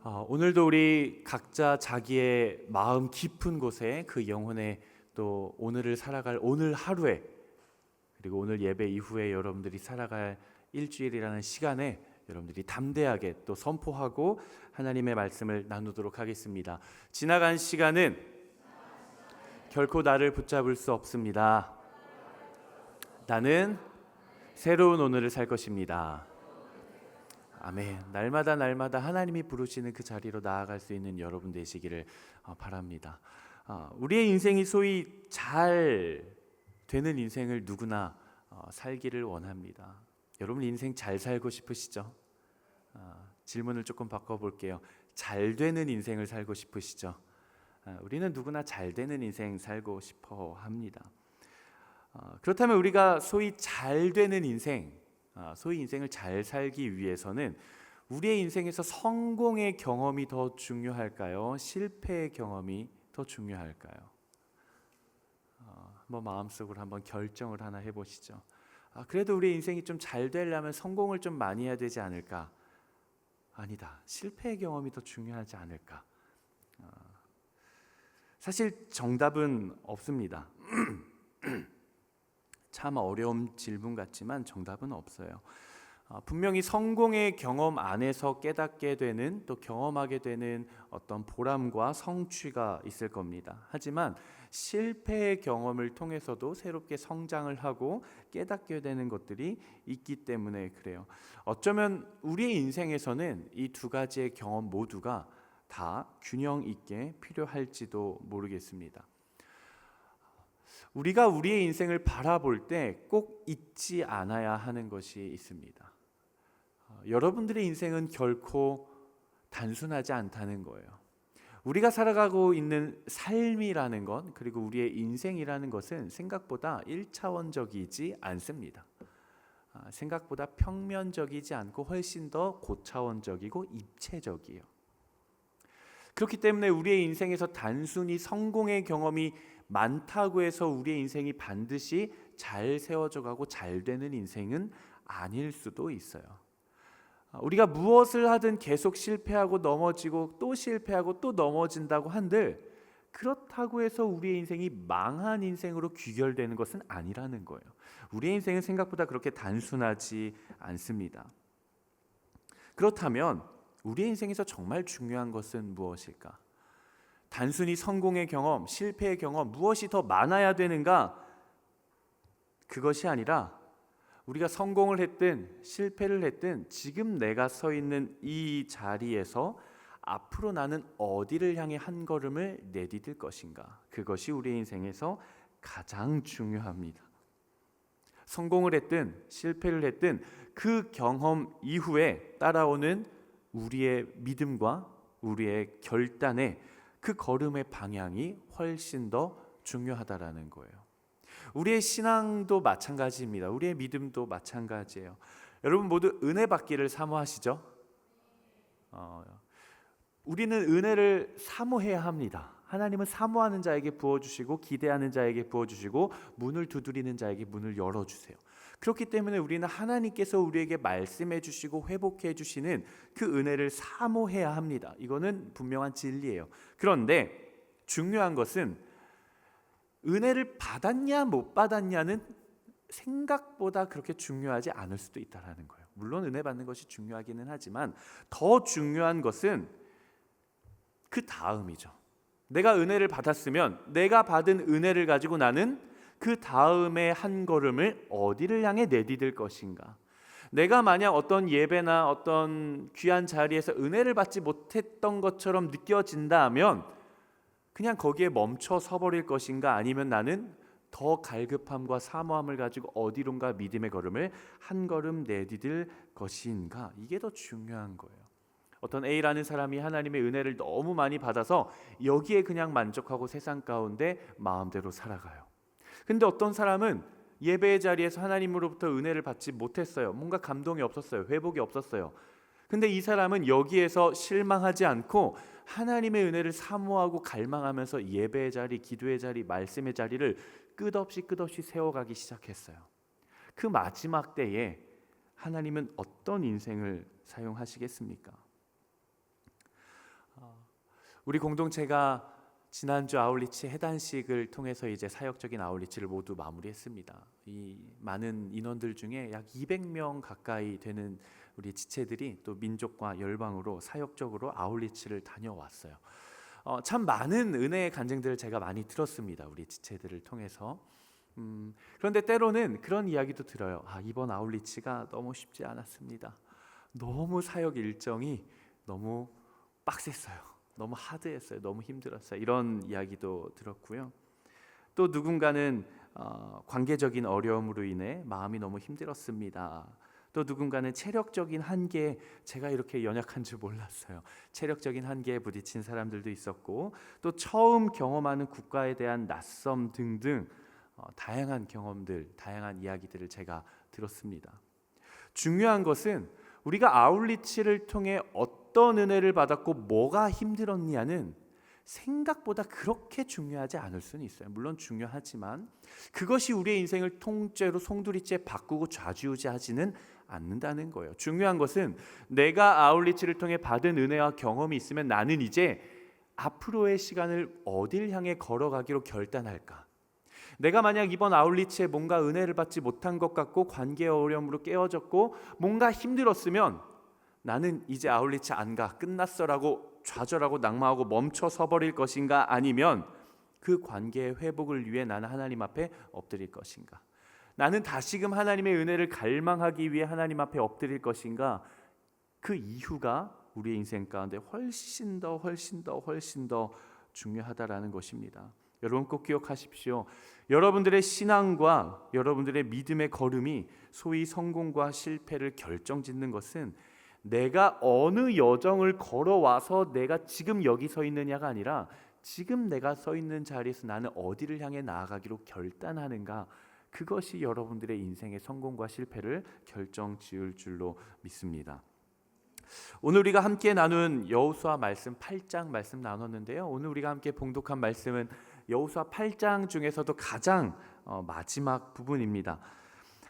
오늘도 우리 각자 자기의 마음 깊은 곳에 그 영혼의 또 오늘을 살아갈 오늘 하루에 그리고 오늘 예배 이후에 여러분들이 살아갈 일주일이라는 시간에 여러분들이 담대하게 또 선포하고 하나님의 말씀을 나누도록 하겠습니다. 지나간 시간은 결코 나를 붙잡을 수 없습니다. 나는 새로운 오늘을 살 것입니다. 아멘. 날마다 하나님이 부르시는 그 자리로 나아갈 수 있는 여러분 되시기를 바랍니다. 우리의 인생이 소위 잘 되는 인생을 누구나 살기를 원합니다. 여러분 인생 잘 살고 싶으시죠? 질문을 조금 바꿔볼게요. 잘 되는 인생을 살고 싶으시죠? 우리는 누구나 잘 되는 인생 살고 싶어 합니다. 그렇다면 우리가 소위 잘 되는 인생, 소위 인생을 잘 살기 위해서는 우리의 인생에서 성공의 경험이 더 중요할까요? 실패의 경험이 더 중요할까요? 한번 마음속으로 한번 결정을 하나 해보시죠. 그래도 우리의 인생이 좀 잘 되려면 성공을 좀 많이 해야 되지 않을까? 아니다. 실패의 경험이 더 중요하지 않을까? 사실 정답은 없습니다. 참 어려운 질문 같지만 정답은 없어요. 분명히 성공의 경험 안에서 깨닫게 되는 또 경험하게 되는 어떤 보람과 성취가 있을 겁니다. 하지만 실패의 경험을 통해서도 새롭게 성장을 하고 깨닫게 되는 것들이 있기 때문에 그래요. 어쩌면 우리의 인생에서는 이 두 가지의 경험 모두가 다 균형 있게 필요할지도 모르겠습니다. 우리가 우리의 인생을 바라볼 때 꼭 잊지 않아야 하는 것이 있습니다. 여러분들의 인생은 결코 단순하지 않다는 거예요. 우리가 살아가고 있는 삶이라는 것, 그리고 우리의 인생이라는 것은 생각보다 1차원적이지 않습니다. 생각보다 평면적이지 않고 훨씬 더 고차원적이고 입체적이에요. 그렇기 때문에 우리의 인생에서 단순히 성공의 경험이 많다고 해서 우리의 인생이 반드시 잘 세워져 가고 잘 되는 인생은 아닐 수도 있어요. 우리가 무엇을 하든 계속 실패하고 넘어지고 또 실패하고 또 넘어진다고 한들 그렇다고 해서 우리의 인생이 망한 인생으로 귀결되는 것은 아니라는 거예요. 우리의 인생은 생각보다 그렇게 단순하지 않습니다. 그렇다면 우리의 인생에서 정말 중요한 것은 무엇일까? 단순히 성공의 경험, 실패의 경험 무엇이 더 많아야 되는가? 그것이 아니라 우리가 성공을 했든 실패를 했든 지금 내가 서 있는 이 자리에서 앞으로 나는 어디를 향해 한 걸음을 내디딜 것인가? 그것이 우리의 인생에서 가장 중요합니다. 성공을 했든 실패를 했든 그 경험 이후에 따라오는 우리의 믿음과 우리의 결단의 그 걸음의 방향이 훨씬 더 중요하다라는 거예요. 우리의 신앙도 마찬가지입니다. 우리의 믿음도 마찬가지예요. 여러분 모두 은혜 받기를 사모하시죠? 우리는 은혜를 사모해야 합니다. 하나님은 사모하는 자에게 부어주시고 기대하는 자에게 부어주시고 문을 두드리는 자에게 문을 열어주세요. 그렇기 때문에 우리는 하나님께서 우리에게 말씀해 주시고 회복해 주시는 그 은혜를 사모해야 합니다. 이거는 분명한 진리예요. 그런데 중요한 것은 은혜를 받았냐 못 받았냐는 생각보다 그렇게 중요하지 않을 수도 있다는 거예요. 물론 은혜 받는 것이 중요하기는 하지만 더 중요한 것은 그 다음이죠. 내가 은혜를 받았으면 내가 받은 은혜를 가지고 나는 그 다음에 한 걸음을 어디를 향해 내디딜 것인가? 내가 만약 어떤 예배나 어떤 귀한 자리에서 은혜를 받지 못했던 것처럼 느껴진다면 그냥 거기에 멈춰 서버릴 것인가? 아니면 나는 더 갈급함과 사모함을 가지고 어디론가 믿음의 걸음을 한 걸음 내디딜 것인가? 이게 더 중요한 거예요. 어떤 A라는 사람이 하나님의 은혜를 너무 많이 받아서 여기에 그냥 만족하고 세상 가운데 마음대로 살아가요. 근데 어떤 사람은 예배의 자리에서 하나님으로부터 은혜를 받지 못했어요. 뭔가 감동이 없었어요. 회복이 없었어요. 근데 이 사람은 여기에서 실망하지 않고 하나님의 은혜를 사모하고 갈망하면서 예배의 자리, 기도의 자리, 말씀의 자리를 끝없이 세워가기 시작했어요. 그 마지막 때에 하나님은 어떤 인생을 사용하시겠습니까? 우리 공동체가 지난주 아울리치 해단식을 통해서 이제 사역적인 아울리치를 모두 마무리했습니다. 이 많은 인원들 중에 약 200명 가까이 되는 우리 지체들이 또 민족과 열방으로 사역적으로 아울리치를 다녀왔어요. 참 많은 은혜의 간증들을 제가 많이 들었습니다. 우리 지체들을 통해서. 그런데 때로는 그런 이야기도 들어요. 이번 아울리치가 너무 쉽지 않았습니다. 너무 사역 일정이 너무 빡셌어요. 너무 하드했어요. 너무 힘들었어요. 이런 이야기도 들었고요. 또 누군가는 관계적인 어려움으로 인해 마음이 너무 힘들었습니다. 또 누군가는 체력적인 한계에 제가 이렇게 연약한 줄 몰랐어요. 체력적인 한계에 부딪힌 사람들도 있었고 또 처음 경험하는 국가에 대한 낯섦 등등 다양한 경험들, 다양한 이야기들을 제가 들었습니다. 중요한 것은 우리가 아울리치를 통해 어떤 은혜를 받았고 뭐가 힘들었냐는 생각보다 그렇게 중요하지 않을 수는 있어요. 물론 중요하지만 그것이 우리의 인생을 통째로 송두리째 바꾸고 좌지우지하지는 않는다는 거예요. 중요한 것은 내가 아울리치를 통해 받은 은혜와 경험이 있으면 나는 이제 앞으로의 시간을 어딜 향해 걸어가기로 결단할까? 내가 만약 이번 아울리치에 뭔가 은혜를 받지 못한 것 같고 관계의 어려움으로 깨어졌고 뭔가 힘들었으면 나는 이제 아울리치 안 가, 끝났어라고 좌절하고 낙마하고 멈춰 서버릴 것인가, 아니면 그 관계의 회복을 위해 나는 하나님 앞에 엎드릴 것인가, 나는 다시금 하나님의 은혜를 갈망하기 위해 하나님 앞에 엎드릴 것인가. 그 이유가 우리의 인생 가운데 훨씬 더 중요하다라는 것입니다. 여러분 꼭 기억하십시오. 여러분들의 신앙과 여러분들의 믿음의 걸음이 소위 성공과 실패를 결정짓는 것은 내가 어느 여정을 걸어와서 내가 지금 여기 서 있느냐가 아니라 지금 내가 서 있는 자리에서 나는 어디를 향해 나아가기로 결단하는가, 그것이 여러분들의 인생의 성공과 실패를 결정지을 줄로 믿습니다. 오늘 우리가 함께 나눈 여호수아 말씀 8장 말씀 나눴는데요. 오늘 우리가 함께 봉독한 말씀은 여호수아 8장 중에서도 가장 마지막 부분입니다.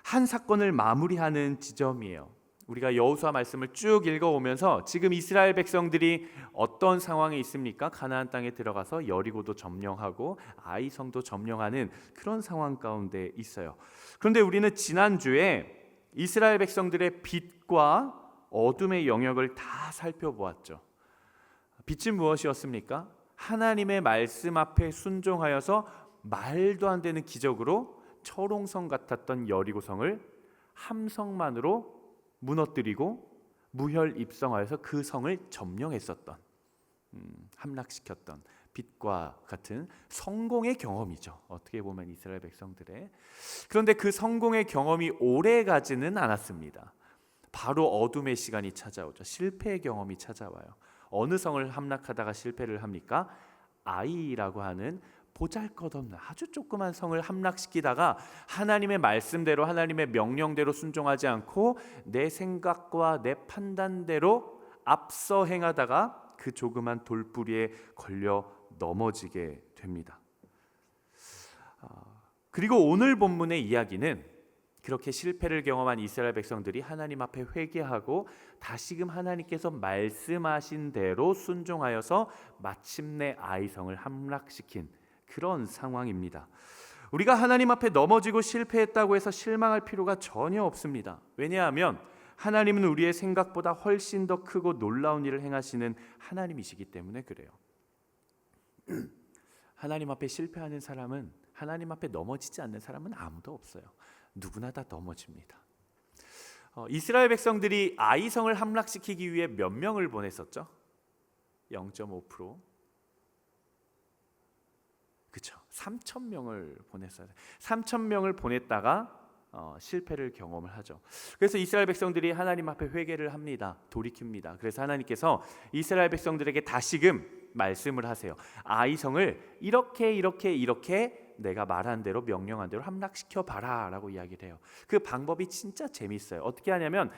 한 사건을 마무리하는 지점이에요. 우리가 여호수아 말씀을 쭉 읽어오면서 지금 이스라엘 백성들이 어떤 상황에 있습니까? 가나안 땅에 들어가서 여리고도 점령하고 아이성도 점령하는 그런 상황 가운데 있어요. 그런데 우리는 지난주에 이스라엘 백성들의 빛과 어둠의 영역을 다 살펴보았죠. 빛은 무엇이었습니까? 하나님의 말씀 앞에 순종하여서 말도 안 되는 기적으로 철옹성 같았던 여리고성을 함성만으로 무너뜨리고 무혈입성하여서 그 성을 점령했었던, 함락시켰던 빛과 같은 성공의 경험이죠. 어떻게 보면 이스라엘 백성들의. 그런데 그 성공의 경험이 오래가지는 않았습니다. 바로 어둠의 시간이 찾아오죠. 실패의 경험이 찾아와요. 어느 성을 함락하다가 실패를 합니까? 아이라고 하는 보잘것없는 아주 조그만 성을 함락시키다가 하나님의 말씀대로 하나님의 명령대로 순종하지 않고 내 생각과 내 판단대로 앞서 행하다가 그 조그만 돌뿌리에 걸려 넘어지게 됩니다. 그리고 오늘 본문의 이야기는 그렇게 실패를 경험한 이스라엘 백성들이 하나님 앞에 회개하고 다시금 하나님께서 말씀하신 대로 순종하여서 마침내 아이성을 함락시킨 그런 상황입니다. 우리가 하나님 앞에 넘어지고 실패했다고 해서 실망할 필요가 전혀 없습니다. 왜냐하면 하나님은 우리의 생각보다 훨씬 더 크고 놀라운 일을 행하시는 하나님이시기 때문에 그래요. 하나님 앞에 실패하는 사람은, 하나님 앞에 넘어지지 않는 사람은 아무도 없어요. 누구나 다 넘어집니다. 이스라엘 백성들이 아이성을 함락시키기 위해 몇 명을 보냈었죠? 0.5%. 그렇죠. 3,000명을 보냈어요. 3,000명을 보냈다가 실패를 경험을 하죠. 그래서 이스라엘 백성들이 하나님 앞에 회개를 합니다. 돌이킵니다. 그래서 하나님께서 이스라엘 백성들에게 다시금 말씀을 하세요. 아이성을 이렇게 내가 말한 대로 명령한 대로 함락시켜 봐라 라고 이야기를 해요. 그 방법이 진짜 재밌어요. 어떻게 하냐면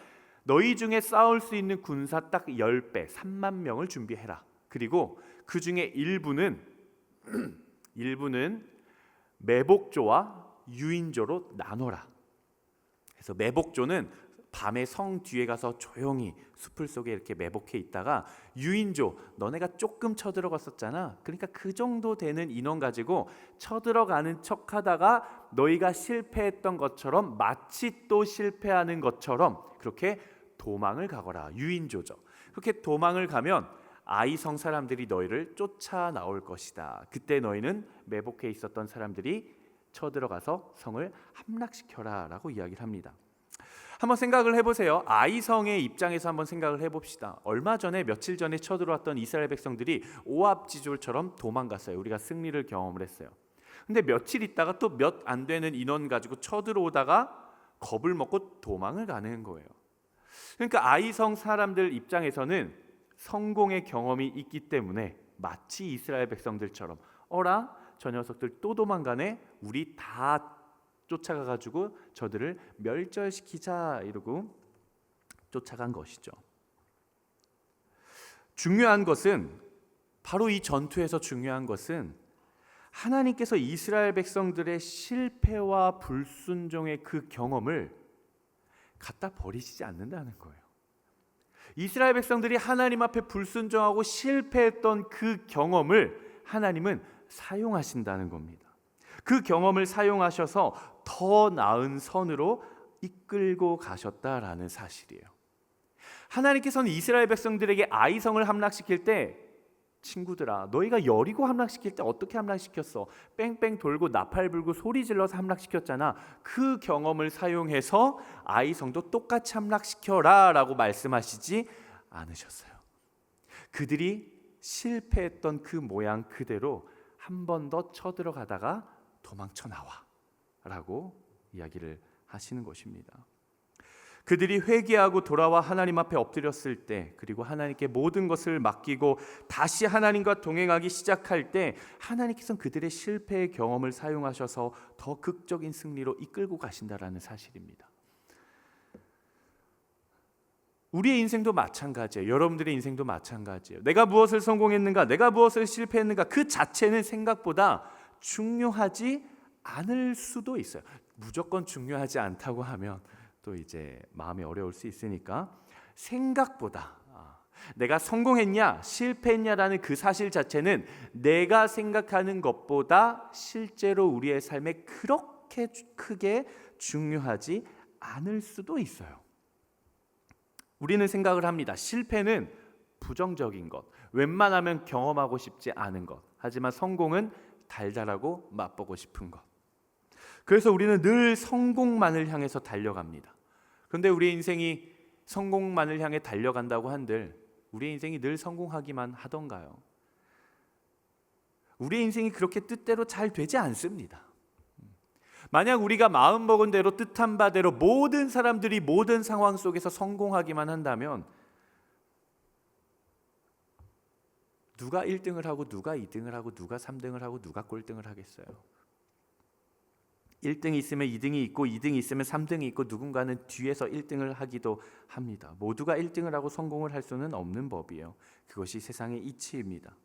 너희 중에 싸울 수 있는 군사 딱 10배 3만 명을 준비해라. 그리고 그 중에 일부는 매복조와 유인조로 나눠라. 그래서 매복조는 밤에 성 뒤에 가서 조용히 숲을 속에 이렇게 매복해 있다가 유인조, 너네가 조금 쳐들어갔었잖아. 그러니까 그 정도 되는 인원 가지고 쳐들어가는 척하다가 너희가 실패했던 것처럼 마치 또 실패하는 것처럼 그렇게 도망을 가거라. 유인조죠. 그렇게 도망을 가면 아이성 사람들이 너희를 쫓아 나올 것이다. 그때 너희는 매복해 있었던 사람들이 쳐들어가서 성을 함락시켜라 라고 이야기를 합니다. 한번 생각을 해보세요. 아이성의 입장에서 한번 생각을 해봅시다. 얼마 전에 며칠 전에 쳐들어왔던 이스라엘 백성들이 오합지졸처럼 도망갔어요. 우리가 승리를 경험을 했어요. 근데 며칠 있다가 또 몇 안 되는 인원 가지고 쳐들어오다가 겁을 먹고 도망을 가는 거예요. 그러니까 아이성 사람들 입장에서는 성공의 경험이 있기 때문에 마치 이스라엘 백성들처럼 어라? 저 녀석들 또 도망가네? 우리 다 쫓아가가지고 저들을 멸절시키자 이러고 쫓아간 것이죠. 중요한 것은 바로 이 전투에서 중요한 것은 하나님께서 이스라엘 백성들의 실패와 불순종의 그 경험을 갖다 버리시지 않는다는 거예요. 이스라엘 백성들이 하나님 앞에 불순종하고 실패했던 그 경험을 하나님은 사용하신다는 겁니다. 그 경험을 사용하셔서 더 나은 선으로 이끌고 가셨다라는 사실이에요. 하나님께서는 이스라엘 백성들에게 아이성을 함락시킬 때 친구들아 너희가 여리고 함락시킬 때 어떻게 함락시켰어? 뺑뺑 돌고 나팔 불고 소리 질러서 함락시켰잖아. 그 경험을 사용해서 아이성도 똑같이 함락시켜라 라고 말씀하시지 않으셨어요. 그들이 실패했던 그 모양 그대로 한 번 더 쳐들어가다가 도망쳐 나와 라고 이야기를 하시는 것입니다. 그들이 회개하고 돌아와 하나님 앞에 엎드렸을 때, 그리고 하나님께 모든 것을 맡기고 다시 하나님과 동행하기 시작할 때 하나님께서는 그들의 실패의 경험을 사용하셔서 더 극적인 승리로 이끌고 가신다라는 사실입니다. 우리의 인생도 마찬가지예요. 여러분들의 인생도 마찬가지예요. 내가 무엇을 성공했는가, 내가 무엇을 실패했는가, 그 자체는 생각보다 중요하지 않을 수도 있어요. 무조건 중요하지 않다고 하면 또 이제 마음이 어려울 수 있으니까 생각보다 내가 성공했냐 실패했냐라는 그 사실 자체는 내가 생각하는 것보다 실제로 우리의 삶에 그렇게 크게 중요하지 않을 수도 있어요. 우리는 생각을 합니다. 실패는 부정적인 것, 웬만하면 경험하고 싶지 않은 것, 하지만 성공은 달달하고 맛보고 싶은 것. 그래서 우리는 늘 성공만을 향해서 달려갑니다. 그런데 우리의 인생이 성공만을 향해 달려간다고 한들 우리의 인생이 늘 성공하기만 하던가요? 우리의 인생이 그렇게 뜻대로 잘 되지 않습니다. 만약 우리가 마음먹은 대로 뜻한 바대로 모든 사람들이 모든 상황 속에서 성공하기만 한다면 누가 1등을 하고 누가 2등을 하고 누가 3등을 하고 누가 꼴등을 하겠어요? 1등이 있으면 2등이 있고 2등이 있으면 3등이 있고 누군가는 뒤에서 1등을 하기도 합니다. 모두가 1등을 하고 성공을 할 수는 없는 법이에요. 그것이 세상의 이치입니다.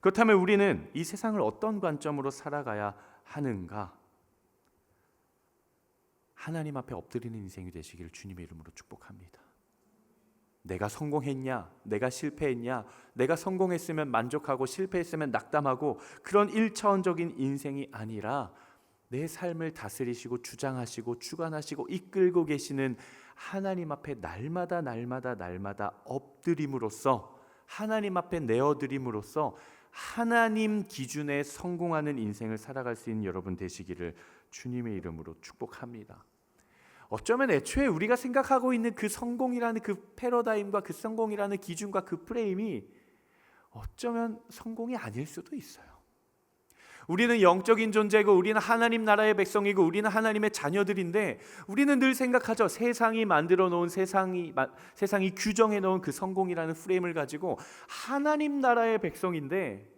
그렇다면 우리는 이 세상을 어떤 관점으로 살아가야 하는가? 하나님 앞에 엎드리는 인생이 되시기를 주님의 이름으로 축복합니다. 내가 성공했냐? 내가 실패했냐? 내가 성공했으면 만족하고 실패했으면 낙담하고 그런 1차원적인 인생이 아니라 내 삶을 다스리시고 주장하시고 주관하시고 이끌고 계시는 하나님 앞에 날마다 엎드림으로써 하나님 앞에 내어드림으로써 하나님 기준에 성공하는 인생을 살아갈 수 있는 여러분 되시기를 주님의 이름으로 축복합니다. 어쩌면 애초에 우리가 생각하고 있는 그 성공이라는 그 패러다임과 그 성공이라는 기준과 그 프레임이 어쩌면 성공이 아닐 수도 있어요. 우리는 영적인 존재고 우리는 하나님 나라의 백성이고 우리는 하나님의 자녀들인데 우리는 늘 생각하죠. 세상이 만들어 놓은 세상이 규정해 놓은 그 성공이라는 프레임을 가지고 하나님 나라의 백성인데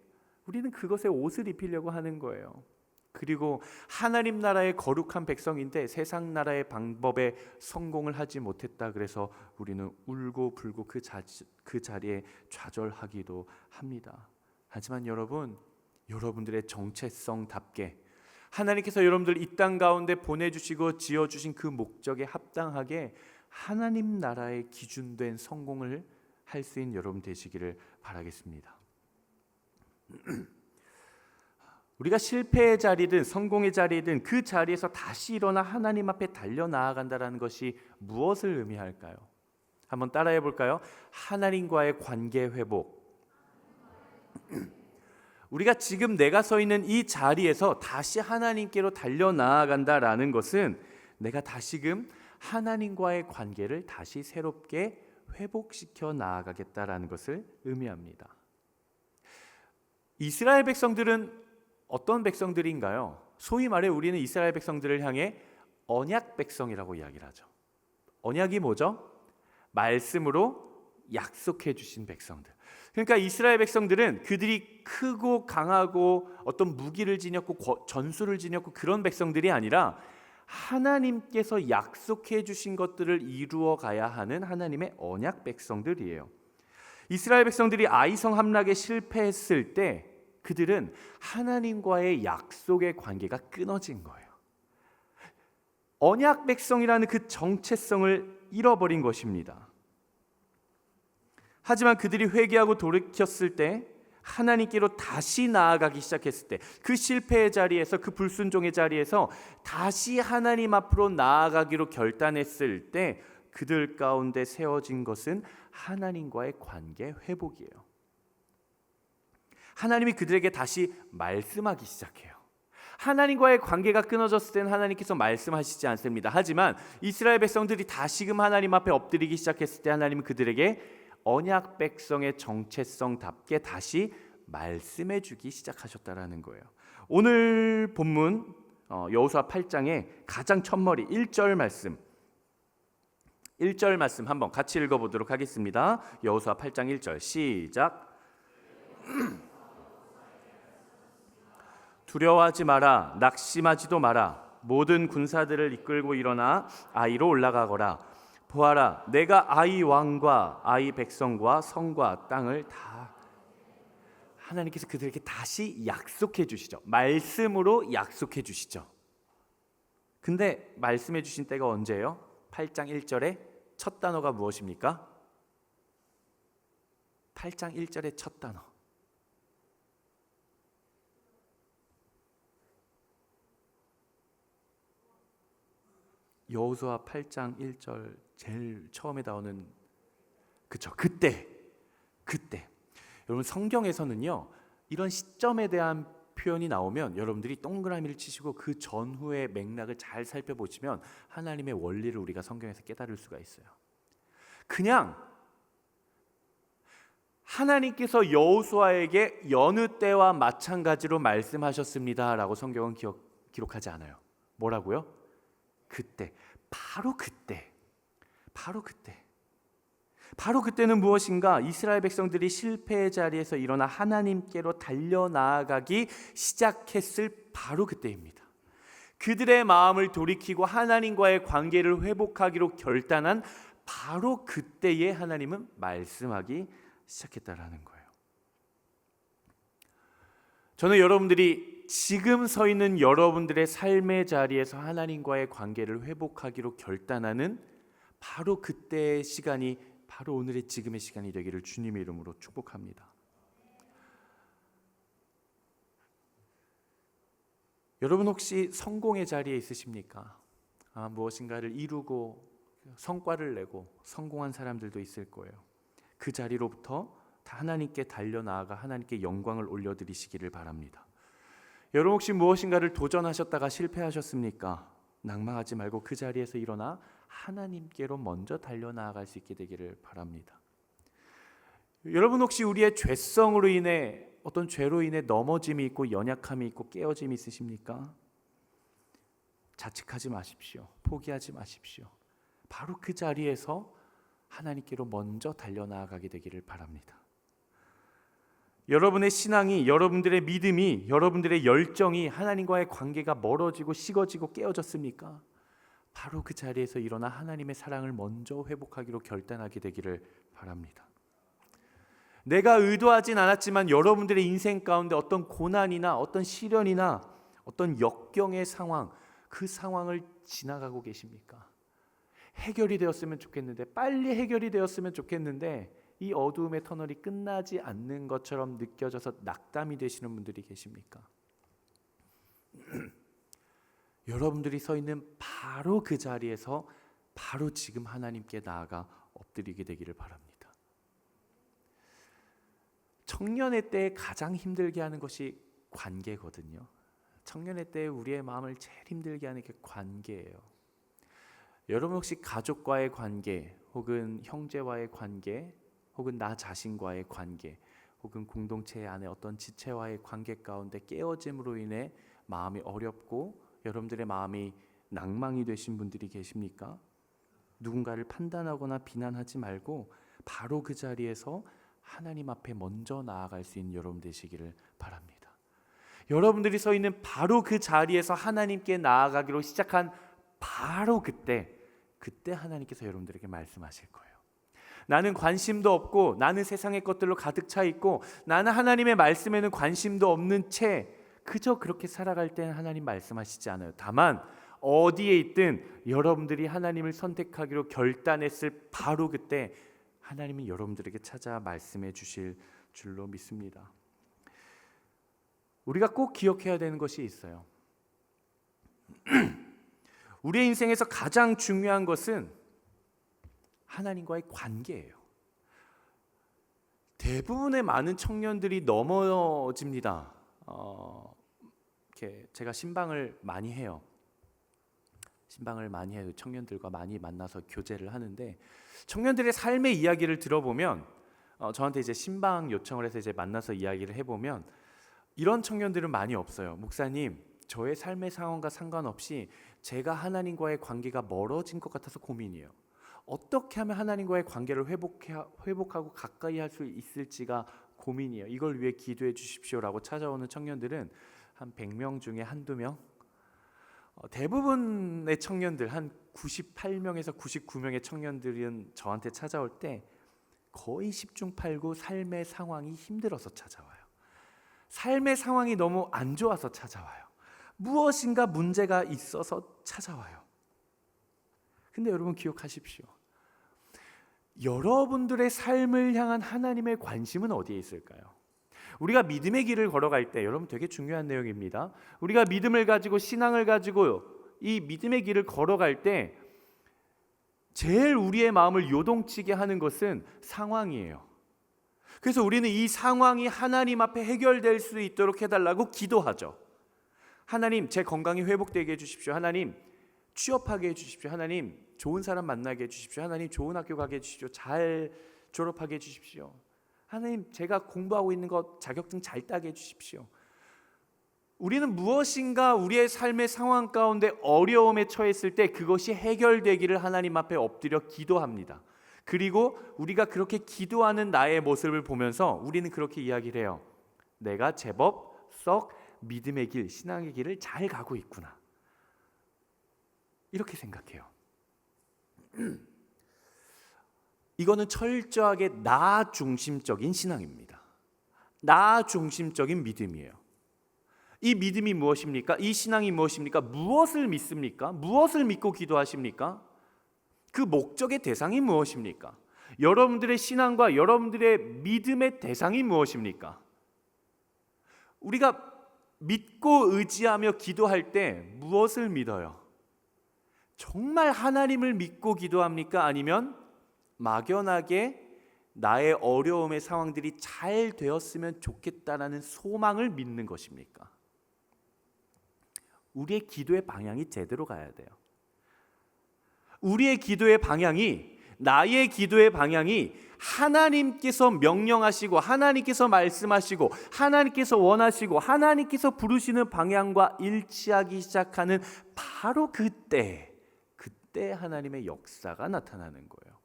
우리는 그것에 옷을 입히려고 하는 거예요. 그리고 하나님 나라의 거룩한 백성인데 세상 나라의 방법에 성공을 하지 못했다. 그래서 우리는 울고 불고 그 자리에 좌절하기도 합니다. 하지만 여러분들의 정체성답게 하나님께서 여러분들 이 땅 가운데 보내주시고 지어주신 그 목적에 합당하게 하나님 나라의 기준된 성공을 할 수 있는 여러분 되시기를 바라겠습니다. 우리가 실패의 자리든 성공의 자리든 그 자리에서 다시 일어나 하나님 앞에 달려나아간다는 것이 무엇을 의미할까요? 한번 따라해 볼까요? 하나님과의 관계 회복. 우리가 지금 내가 서 있는 이 자리에서 다시 하나님께로 달려나아간다라는 것은 내가 다시금 하나님과의 관계를 다시 새롭게 회복시켜 나아가겠다라는 것을 의미합니다. 이스라엘 백성들은 어떤 백성들인가요? 소위 말해 우리는 이스라엘 백성들을 향해 언약 백성이라고 이야기를 하죠. 언약이 뭐죠? 말씀으로 약속해 주신 백성들. 그러니까 이스라엘 백성들은 그들이 크고 강하고 어떤 무기를 지녔고 전술을 지녔고 그런 백성들이 아니라 하나님께서 약속해 주신 것들을 이루어 가야 하는 하나님의 언약 백성들이에요. 이스라엘 백성들이 아이성 함락에 실패했을 때 그들은 하나님과의 약속의 관계가 끊어진 거예요. 언약 백성이라는 그 정체성을 잃어버린 것입니다. 하지만 그들이 회개하고 돌이켰을 때, 하나님께로 다시 나아가기 시작했을 때, 그 실패의 자리에서, 그 불순종의 자리에서 다시 하나님 앞으로 나아가기로 결단했을 때 그들 가운데 세워진 것은 하나님과의 관계 회복이에요. 하나님이 그들에게 다시 말씀하기 시작해요. 하나님과의 관계가 끊어졌을 때는 하나님께서 말씀하시지 않습니다. 하지만 이스라엘 백성들이 다시금 하나님 앞에 엎드리기 시작했을 때 하나님은 그들에게 언약 백성의 정체성답게 다시 말씀해 주기 시작하셨다라는 거예요. 오늘 본문 여호수아 8장의 가장 첫머리 1절 말씀, 1절 말씀 한번 같이 읽어보도록 하겠습니다. 여호수아 8장 1절 시작. 두려워하지 마라, 낙심하지도 마라. 모든 군사들을 이끌고 일어나 아이로 올라가거라. 보아라, 내가 아이 왕과 아이 백성과 성과 땅을 다. 하나님께서 그들에게 다시 약속해 주시죠. 말씀으로 약속해 주시죠. 근데 말씀해 주신 때가 언제예요? 8장 1절의 첫 단어가 무엇입니까? 8장 1절의 첫 단어, 여호수아 8장 1절 제일 처음에 나오는, 그쵸, 그때. 여러분 성경에서는요, 이런 시점에 대한 표현이 나오면 여러분들이 동그라미를 치시고 그 전후의 맥락을 잘 살펴보시면 하나님의 원리를 우리가 성경에서 깨달을 수가 있어요. 그냥 하나님께서 여호수아에게 여느 때와 마찬가지로 말씀하셨습니다라고 성경은 기록하지 않아요. 뭐라고요? 그때, 바로 그때는 무엇인가? 이스라엘 백성들이 실패의 자리에서 일어나 하나님께로 달려나아가기 시작했을 바로 그때입니다. 그들의 마음을 돌이키고 하나님과의 관계를 회복하기로 결단한 바로 그때에 하나님은 말씀하기 시작했다라는 거예요. 저는 여러분들이 지금 서 있는 여러분들의 삶의 자리에서 하나님과의 관계를 회복하기로 결단하는 바로 그때의 시간이 바로 오늘의 지금의 시간이 되기를 주님의 이름으로 축복합니다. 여러분 혹시 성공의 자리에 있으십니까? 무엇인가를 이루고 성과를 내고 성공한 사람들도 있을 거예요. 그 자리로부터 다 하나님께 달려나아가 하나님께 영광을 올려드리시기를 바랍니다. 여러분 혹시 무엇인가를 도전하셨다가 실패하셨습니까? 낭망하지 말고 그 자리에서 일어나 하나님께로 먼저 달려나아갈 수 있게 되기를 바랍니다. 여러분 혹시 우리의 죄성으로 인해, 어떤 죄로 인해 넘어짐이 있고 연약함이 있고 깨어짐이 있으십니까? 자책하지 마십시오. 포기하지 마십시오. 바로 그 자리에서 하나님께로 먼저 달려나아가게 되기를 바랍니다. 여러분의 신앙이, 여러분들의 믿음이, 여러분들의 열정이 하나님과의 관계가 멀어지고 식어지고 깨어졌습니까? 바로 그 자리에서 일어나 하나님의 사랑을 먼저 회복하기로 결단하게 되기를 바랍니다. 내가 의도하진 않았지만 여러분들의 인생 가운데 어떤 고난이나 어떤 시련이나 어떤 역경의 상황, 그 상황을 지나가고 계십니까? 해결이 되었으면 좋겠는데, 빨리 해결이 되었으면 좋겠는데 이 어두움의 터널이 끝나지 않는 것처럼 느껴져서 낙담이 되시는 분들이 계십니까? 여러분들이 서 있는 바로 그 자리에서 바로 지금 하나님께 나아가 엎드리게 되기를 바랍니다. 청년의 때에 가장 힘들게 하는 것이 관계거든요. 청년의 때에 우리의 마음을 제일 힘들게 하는 게 관계예요. 여러분 혹시 가족과의 관계, 혹은 형제와의 관계, 혹은 나 자신과의 관계, 혹은 공동체 안에 어떤 지체와의 관계 가운데 깨어짐으로 인해 마음이 어렵고 여러분들의 마음이 낭망이 되신 분들이 계십니까? 누군가를 판단하거나 비난하지 말고 바로 그 자리에서 하나님 앞에 먼저 나아갈 수 있는 여러분 되시기를 바랍니다. 여러분들이 서 있는 바로 그 자리에서 하나님께 나아가기로 시작한 바로 그때 하나님께서 여러분들에게 말씀하실 거예요. 나는 관심도 없고, 나는 세상의 것들로 가득 차 있고, 나는 하나님의 말씀에는 관심도 없는 채 그저 그렇게 살아갈 때는 하나님 말씀하시지 않아요. 다만 어디에 있든 여러분들이 하나님을 선택하기로 결단했을 바로 그때 하나님은 여러분들에게 찾아 말씀해 주실 줄로 믿습니다. 우리가 꼭 기억해야 되는 것이 있어요. 우리의 인생에서 가장 중요한 것은 하나님과의 관계예요. 대부분의 많은 청년들이 넘어집니다. 이렇게 제가 신방을 많이 해요. 청년들과 많이 만나서 교제를 하는데, 청년들의 삶의 이야기를 들어보면 저한테 이제 신방 요청을 해서 이제 만나서 이야기를 해보면 이런 청년들은 많이 없어요. 목사님, 저의 삶의 상황과 상관없이 제가 하나님과의 관계가 멀어진 것 같아서 고민이에요. 어떻게 하면 하나님과의 관계를 회복하고 가까이 할 수 있을지가 고민이에요. 이걸 위해 기도해 주십시오라고 찾아오는 청년들은 한 100명 중에 한두 명? 대부분의 청년들, 한 98명에서 99명의 청년들은 저한테 찾아올 때 거의 10중 8구 삶의 상황이 힘들어서 찾아와요. 삶의 상황이 너무 안 좋아서 찾아와요. 무엇인가 문제가 있어서 찾아와요. 근데 여러분 기억하십시오. 여러분들의 삶을 향한 하나님의 관심은 어디에 있을까요? 우리가 믿음의 길을 걸어갈 때, 여러분 되게 중요한 내용입니다. 우리가 믿음을 가지고 신앙을 가지고 이 믿음의 길을 걸어갈 때 제일 우리의 마음을 요동치게 하는 것은 상황이에요. 그래서 우리는 이 상황이 하나님 앞에 해결될 수 있도록 해달라고 기도하죠. 하나님, 제 건강이 회복되게 해주십시오. 하나님, 취업하게 해주십시오. 하나님, 좋은 사람 만나게 해주십시오. 하나님, 좋은 학교 가게 해주십시오. 잘 졸업하게 해주십시오. 하나님, 제가 공부하고 있는 것 자격증 잘 따게 해주십시오. 우리는 무엇인가 우리의 삶의 상황 가운데 어려움에 처했을 때 그것이 해결되기를 하나님 앞에 엎드려 기도합니다. 그리고 우리가 그렇게 기도하는 나의 모습을 보면서 우리는 그렇게 이야기를 해요. 내가 제법 썩 믿음의 길, 신앙의 길을 잘 가고 있구나. 이렇게 생각해요. 이거는 철저하게 나 중심적인 신앙입니다. 나 중심적인 믿음이에요. 이 믿음이 무엇입니까? 이 신앙이 무엇입니까? 무엇을 믿습니까? 무엇을 믿고 기도하십니까? 그 목적의 대상이 무엇입니까? 여러분들의 신앙과 여러분들의 믿음의 대상이 무엇입니까? 우리가 믿고 의지하며 기도할 때 무엇을 믿어요? 정말 하나님을 믿고 기도합니까? 아니면 막연하게 나의 어려움의 상황들이 잘 되었으면 좋겠다라는 소망을 믿는 것입니까? 우리의 기도의 방향이 제대로 가야 돼요. 우리의 기도의 방향이, 나의 기도의 방향이 하나님께서 명령하시고 하나님께서 말씀하시고 하나님께서 원하시고 하나님께서 부르시는 방향과 일치하기 시작하는 바로 그때 하나님의 역사가 나타나는 거예요.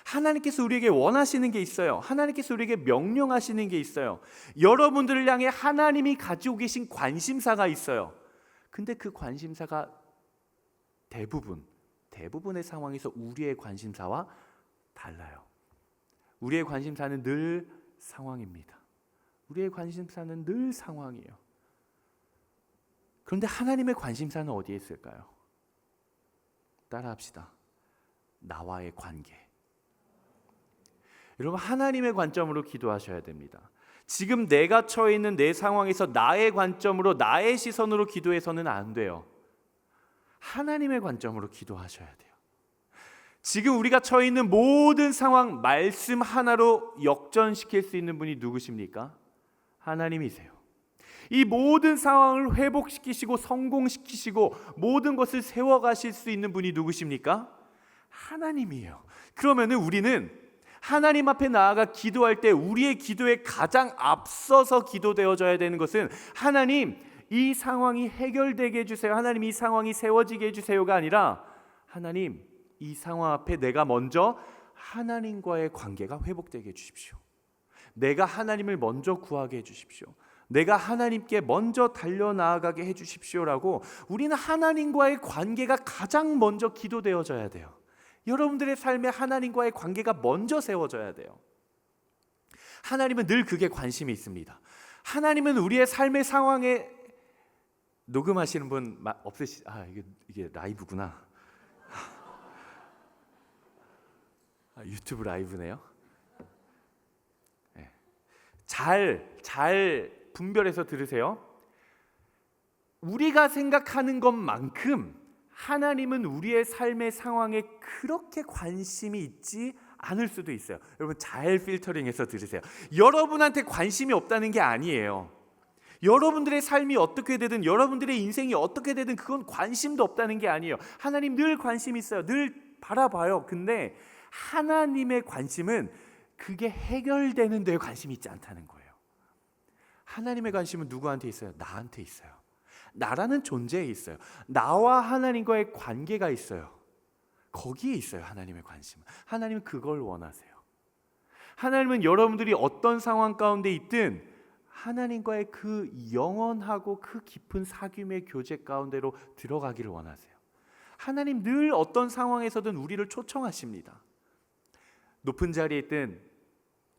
하나님께서 우리에게 원하시는 게 있어요. 하나님께서 우리에게 명령하시는 게 있어요. 여러분들을 향해 하나님이 가지고 계신 관심사가 있어요. 근데 그 관심사가 대부분의 상황에서 우리의 관심사와 달라요. 우리의 관심사는 늘 상황입니다. 우리의 관심사는 늘 상황이에요. 그런데 하나님의 관심사는 어디에 있을까요? 따라합시다. 나와의 관계. 여러분, 하나님의 관점으로 기도하셔야 됩니다. 지금 내가 처해 있는 내 상황에서 나의 관점으로, 나의 시선으로 기도해서는 안 돼요. 하나님의 관점으로 기도하셔야 돼요. 지금 우리가 처해 있는 모든 상황, 말씀 하나로 역전시킬 수 있는 분이 누구십니까? 하나님이세요. 이 모든 상황을 회복시키시고 성공시키시고 모든 것을 세워가실 수 있는 분이 누구십니까? 하나님이에요. 그러면 우리는 하나님 앞에 나아가 기도할 때 우리의 기도에 가장 앞서서 기도되어져야 되는 것은, 하나님, 이 상황이 해결되게 해주세요, 하나님 이 상황이 세워지게 해주세요가 아니라, 하나님, 이 상황 앞에 내가 먼저 하나님과의 관계가 회복되게 해주십시오. 내가 하나님을 먼저 구하게 해주십시오. 내가 하나님께 먼저 달려나아가게 해주십시오라고 우리는 하나님과의 관계가 가장 먼저 기도되어져야 돼요. 여러분들의 삶에 하나님과의 관계가 먼저 세워져야 돼요. 하나님은 늘 그게 관심이 있습니다. 하나님은 우리의 삶의 상황에, 녹음하시는 분 없으시? 이게 라이브구나. 유튜브 라이브네요. 네. 잘 분별해서 들으세요. 우리가 생각하는 것만큼 하나님은 우리의 삶의 상황에 그렇게 관심이 있지 않을 수도 있어요. 여러분, 잘 필터링해서 들으세요. 여러분한테 관심이 없다는 게 아니에요. 여러분들의 삶이 어떻게 되든, 여러분들의 인생이 어떻게 되든 그건 관심도 없다는 게 아니에요. 하나님 늘 관심이 있어요. 늘 바라봐요. 근데 하나님의 관심은 그게 해결되는 데에 관심이 있지 않다는 거예요. 하나님의 관심은 누구한테 있어요? 나한테 있어요. 나라는 존재에 있어요. 나와 하나님과의 관계가 있어요. 거기에 있어요, 하나님의 관심은. 하나님은 그걸 원하세요. 하나님은 여러분들이 어떤 상황 가운데 있든 하나님과의 그 영원하고 그 깊은 사귐의 교제 가운데로 들어가기를 원하세요. 하나님 늘 어떤 상황에서든 우리를 초청하십니다. 높은 자리에 있든,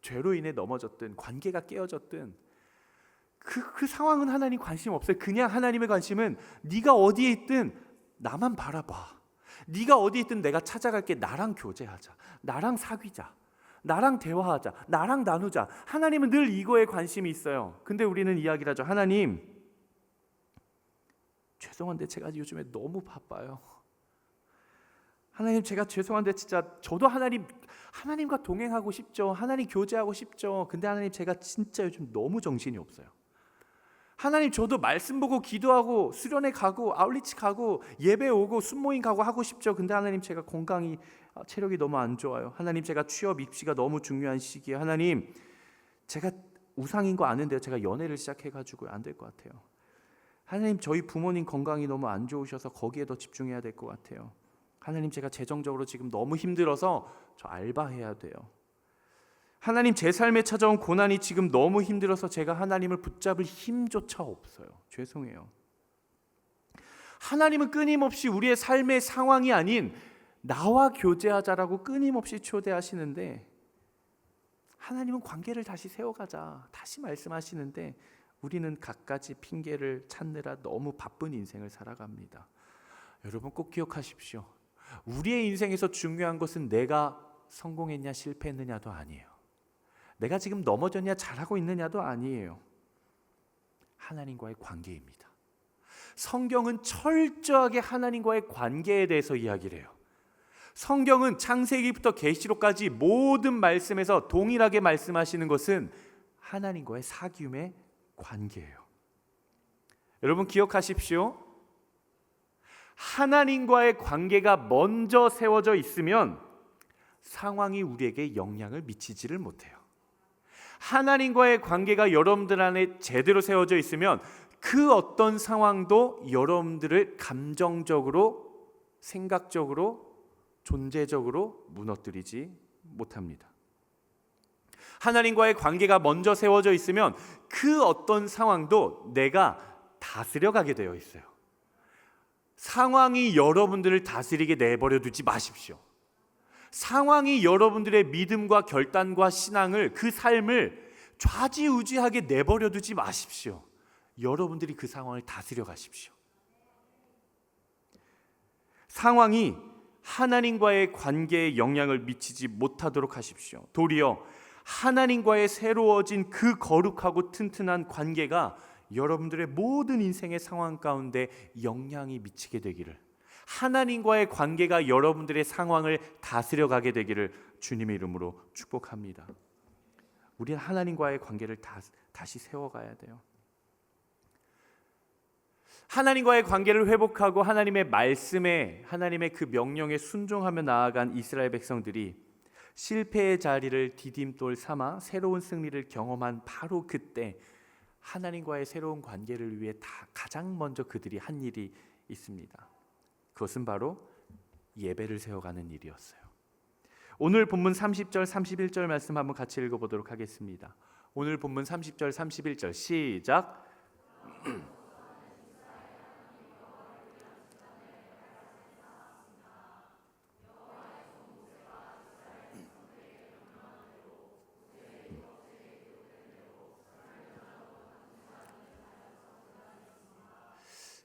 죄로 인해 넘어졌든, 관계가 깨어졌든 그 상황은 하나님 관심 없어요. 그냥 하나님의 관심은 네가 어디에 있든 나만 바라봐. 네가 어디에 있든 내가 찾아갈게. 나랑 교제하자. 나랑 사귀자. 나랑 대화하자. 나랑 나누자. 하나님은 늘 이거에 관심이 있어요. 근데 우리는 이야기를 하죠. 하나님, 죄송한데 제가 요즘에 너무 바빠요. 하나님, 제가 죄송한데 진짜 저도 하나님과 동행하고 싶죠. 하나님 교제하고 싶죠. 근데 하나님, 제가 진짜 요즘 너무 정신이 없어요. 하나님, 저도 말씀 보고 기도하고 수련회 가고 아울리치 가고 예배 오고 순모임 가고 하고 싶죠. 근데 하나님, 제가 건강이, 체력이 너무 안 좋아요. 하나님, 제가 취업 입시가 너무 중요한 시기에, 하나님, 제가 우상인 거 아는데요, 제가 연애를 시작해가지고 안 될 것 같아요. 하나님, 저희 부모님 건강이 너무 안 좋으셔서 거기에 더 집중해야 될 것 같아요. 하나님, 제가 재정적으로 지금 너무 힘들어서 저 알바해야 돼요. 하나님, 제 삶에 찾아온 고난이 지금 너무 힘들어서 제가 하나님을 붙잡을 힘조차 없어요. 죄송해요. 하나님은 끊임없이 우리의 삶의 상황이 아닌 나와 교제하자라고 끊임없이 초대하시는데, 하나님은 관계를 다시 세워가자 다시 말씀하시는데 우리는 갖가지 핑계를 찾느라 너무 바쁜 인생을 살아갑니다. 여러분, 꼭 기억하십시오. 우리의 인생에서 중요한 것은 내가 성공했냐 실패했느냐도 아니에요. 내가 지금 넘어졌냐 잘하고 있느냐도 아니에요. 하나님과의 관계입니다. 성경은 철저하게 하나님과의 관계에 대해서 이야기를 해요. 성경은 창세기부터 계시록까지 모든 말씀에서 동일하게 말씀하시는 것은 하나님과의 사귐의 관계예요. 여러분, 기억하십시오. 하나님과의 관계가 먼저 세워져 있으면 상황이 우리에게 영향을 미치지를 못해요. 하나님과의 관계가 여러분들 안에 제대로 세워져 있으면 그 어떤 상황도 여러분들을 감정적으로, 생각적으로, 존재적으로 무너뜨리지 못합니다. 하나님과의 관계가 먼저 세워져 있으면 그 어떤 상황도 내가 다스려가게 되어 있어요. 상황이 여러분들을 다스리게 내버려 두지 마십시오. 상황이 여러분들의 믿음과 결단과 신앙을, 그 삶을 좌지우지하게 내버려 두지 마십시오. 여러분들이 그 상황을 다스려 가십시오. 상황이 하나님과의 관계에 영향을 미치지 못하도록 하십시오. 도리어 하나님과의 새로워진 그 거룩하고 튼튼한 관계가 여러분들의 모든 인생의 상황 가운데 영향이 미치게 되기를, 하나님과의 관계가 여러분들의 상황을 다스려 가게 되기를 주님의 이름으로 축복합니다. 우리는 하나님과의 관계를 다시 세워가야 돼요. 하나님과의 관계를 회복하고 하나님의 말씀에, 하나님의 그 명령에 순종하며 나아간 이스라엘 백성들이 실패의 자리를 디딤돌 삼아 새로운 승리를 경험한 바로 그때 하나님과의 새로운 관계를 위해 가장 먼저 그들이 한 일이 있습니다. 그것은 바로 예배를 세워가는 일이었어요. 오늘 본문 30절 31절 말씀 한번 같이 읽어보도록 하겠습니다. 오늘 본문 30절 31절 시작.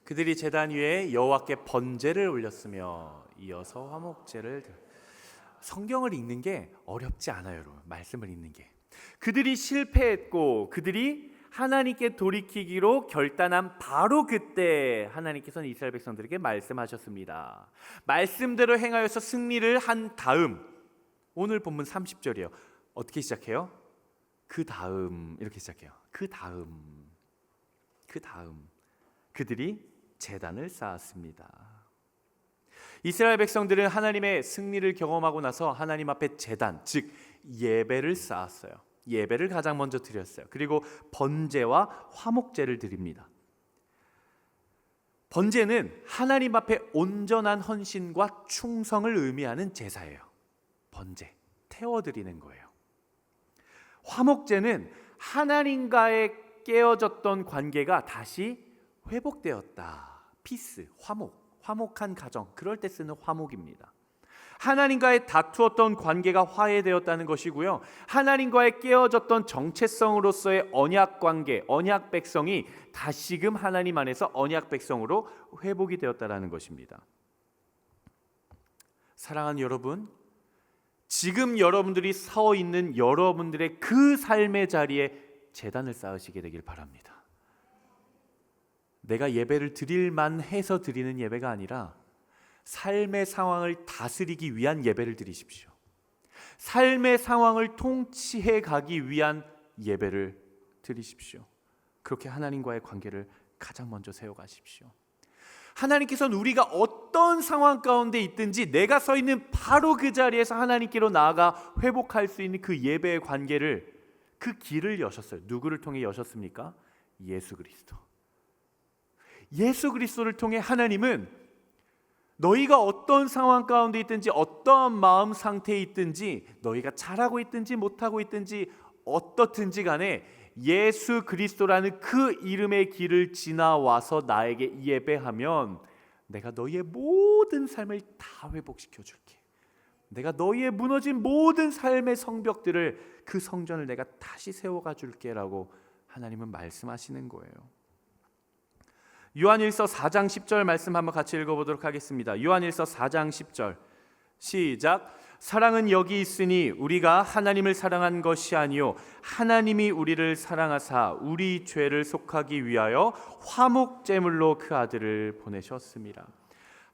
그들이 제단 위에 여호와께 번제를 올렸으며 이어서 화목제를. 성경을 읽는 게 어렵지 않아요, 여러분. 말씀을 읽는 게. 그들이 실패했고 그들이 하나님께 돌이키기로 결단한 바로 그때 하나님께서는 이스라엘 백성들에게 말씀하셨습니다. 말씀대로 행하여서 승리를 한 다음, 오늘 본문 30절이에요. 어떻게 시작해요? 그 다음, 이렇게 시작해요. 그 다음 그들이 제단을 쌓았습니다. 이스라엘 백성들은 하나님의 승리를 경험하고 나서 하나님 앞에 제단, 즉 예배를 쌓았어요. 예배를 가장 먼저 드렸어요. 그리고 번제와 화목제를 드립니다. 번제는 하나님 앞에 온전한 헌신과 충성을 의미하는 제사예요. 번제, 태워드리는 거예요. 화목제는 하나님과의 깨어졌던 관계가 다시 회복되었다. 피스, 화목한 가정, 그럴 때 쓰는 화목입니다. 하나님과의 다투었던 관계가 화해되었다는 것이고요, 하나님과의 깨어졌던 정체성으로서의 언약 관계, 언약 백성이 다시금 하나님 안에서 언약 백성으로 회복이 되었다는 것입니다. 사랑하는 여러분, 지금 여러분들이 서 있는 여러분들의 그 삶의 자리에 제단을 쌓으시게 되길 바랍니다. 내가 예배를 드릴만 해서 드리는 예배가 아니라 삶의 상황을 다스리기 위한 예배를 드리십시오. 삶의 상황을 통치해 가기 위한 예배를 드리십시오. 그렇게 하나님과의 관계를 가장 먼저 세워가십시오. 하나님께서는 우리가 어떤 상황 가운데 있든지 내가 서 있는 바로 그 자리에서 하나님께로 나아가 회복할 수 있는 그 예배의 관계를, 그 길을 여셨어요. 누구를 통해 여셨습니까? 예수 그리스도. 예수 그리스도를 통해 하나님은 너희가 어떤 상황 가운데 있든지 어떠한 마음 상태에 있든지, 너희가 잘하고 있든지 못하고 있든지 어떻든지 간에 예수 그리스도라는 그 이름의 길을 지나와서 나에게 예배하면 내가 너희의 모든 삶을 다 회복시켜 줄게. 내가 너희의 무너진 모든 삶의 성벽들을, 그 성전을 내가 다시 세워가 줄게 라고 하나님은 말씀하시는 거예요. 요한일서 4장 10절 말씀 한번 같이 읽어보도록 하겠습니다. 요한일서 4장 10절 시작. 사랑은 여기 있으니 우리가 하나님을 사랑한 것이 아니요 하나님이 우리를 사랑하사 우리 죄를 속하기 위하여 화목제물로 그 아들을 보내셨습니다.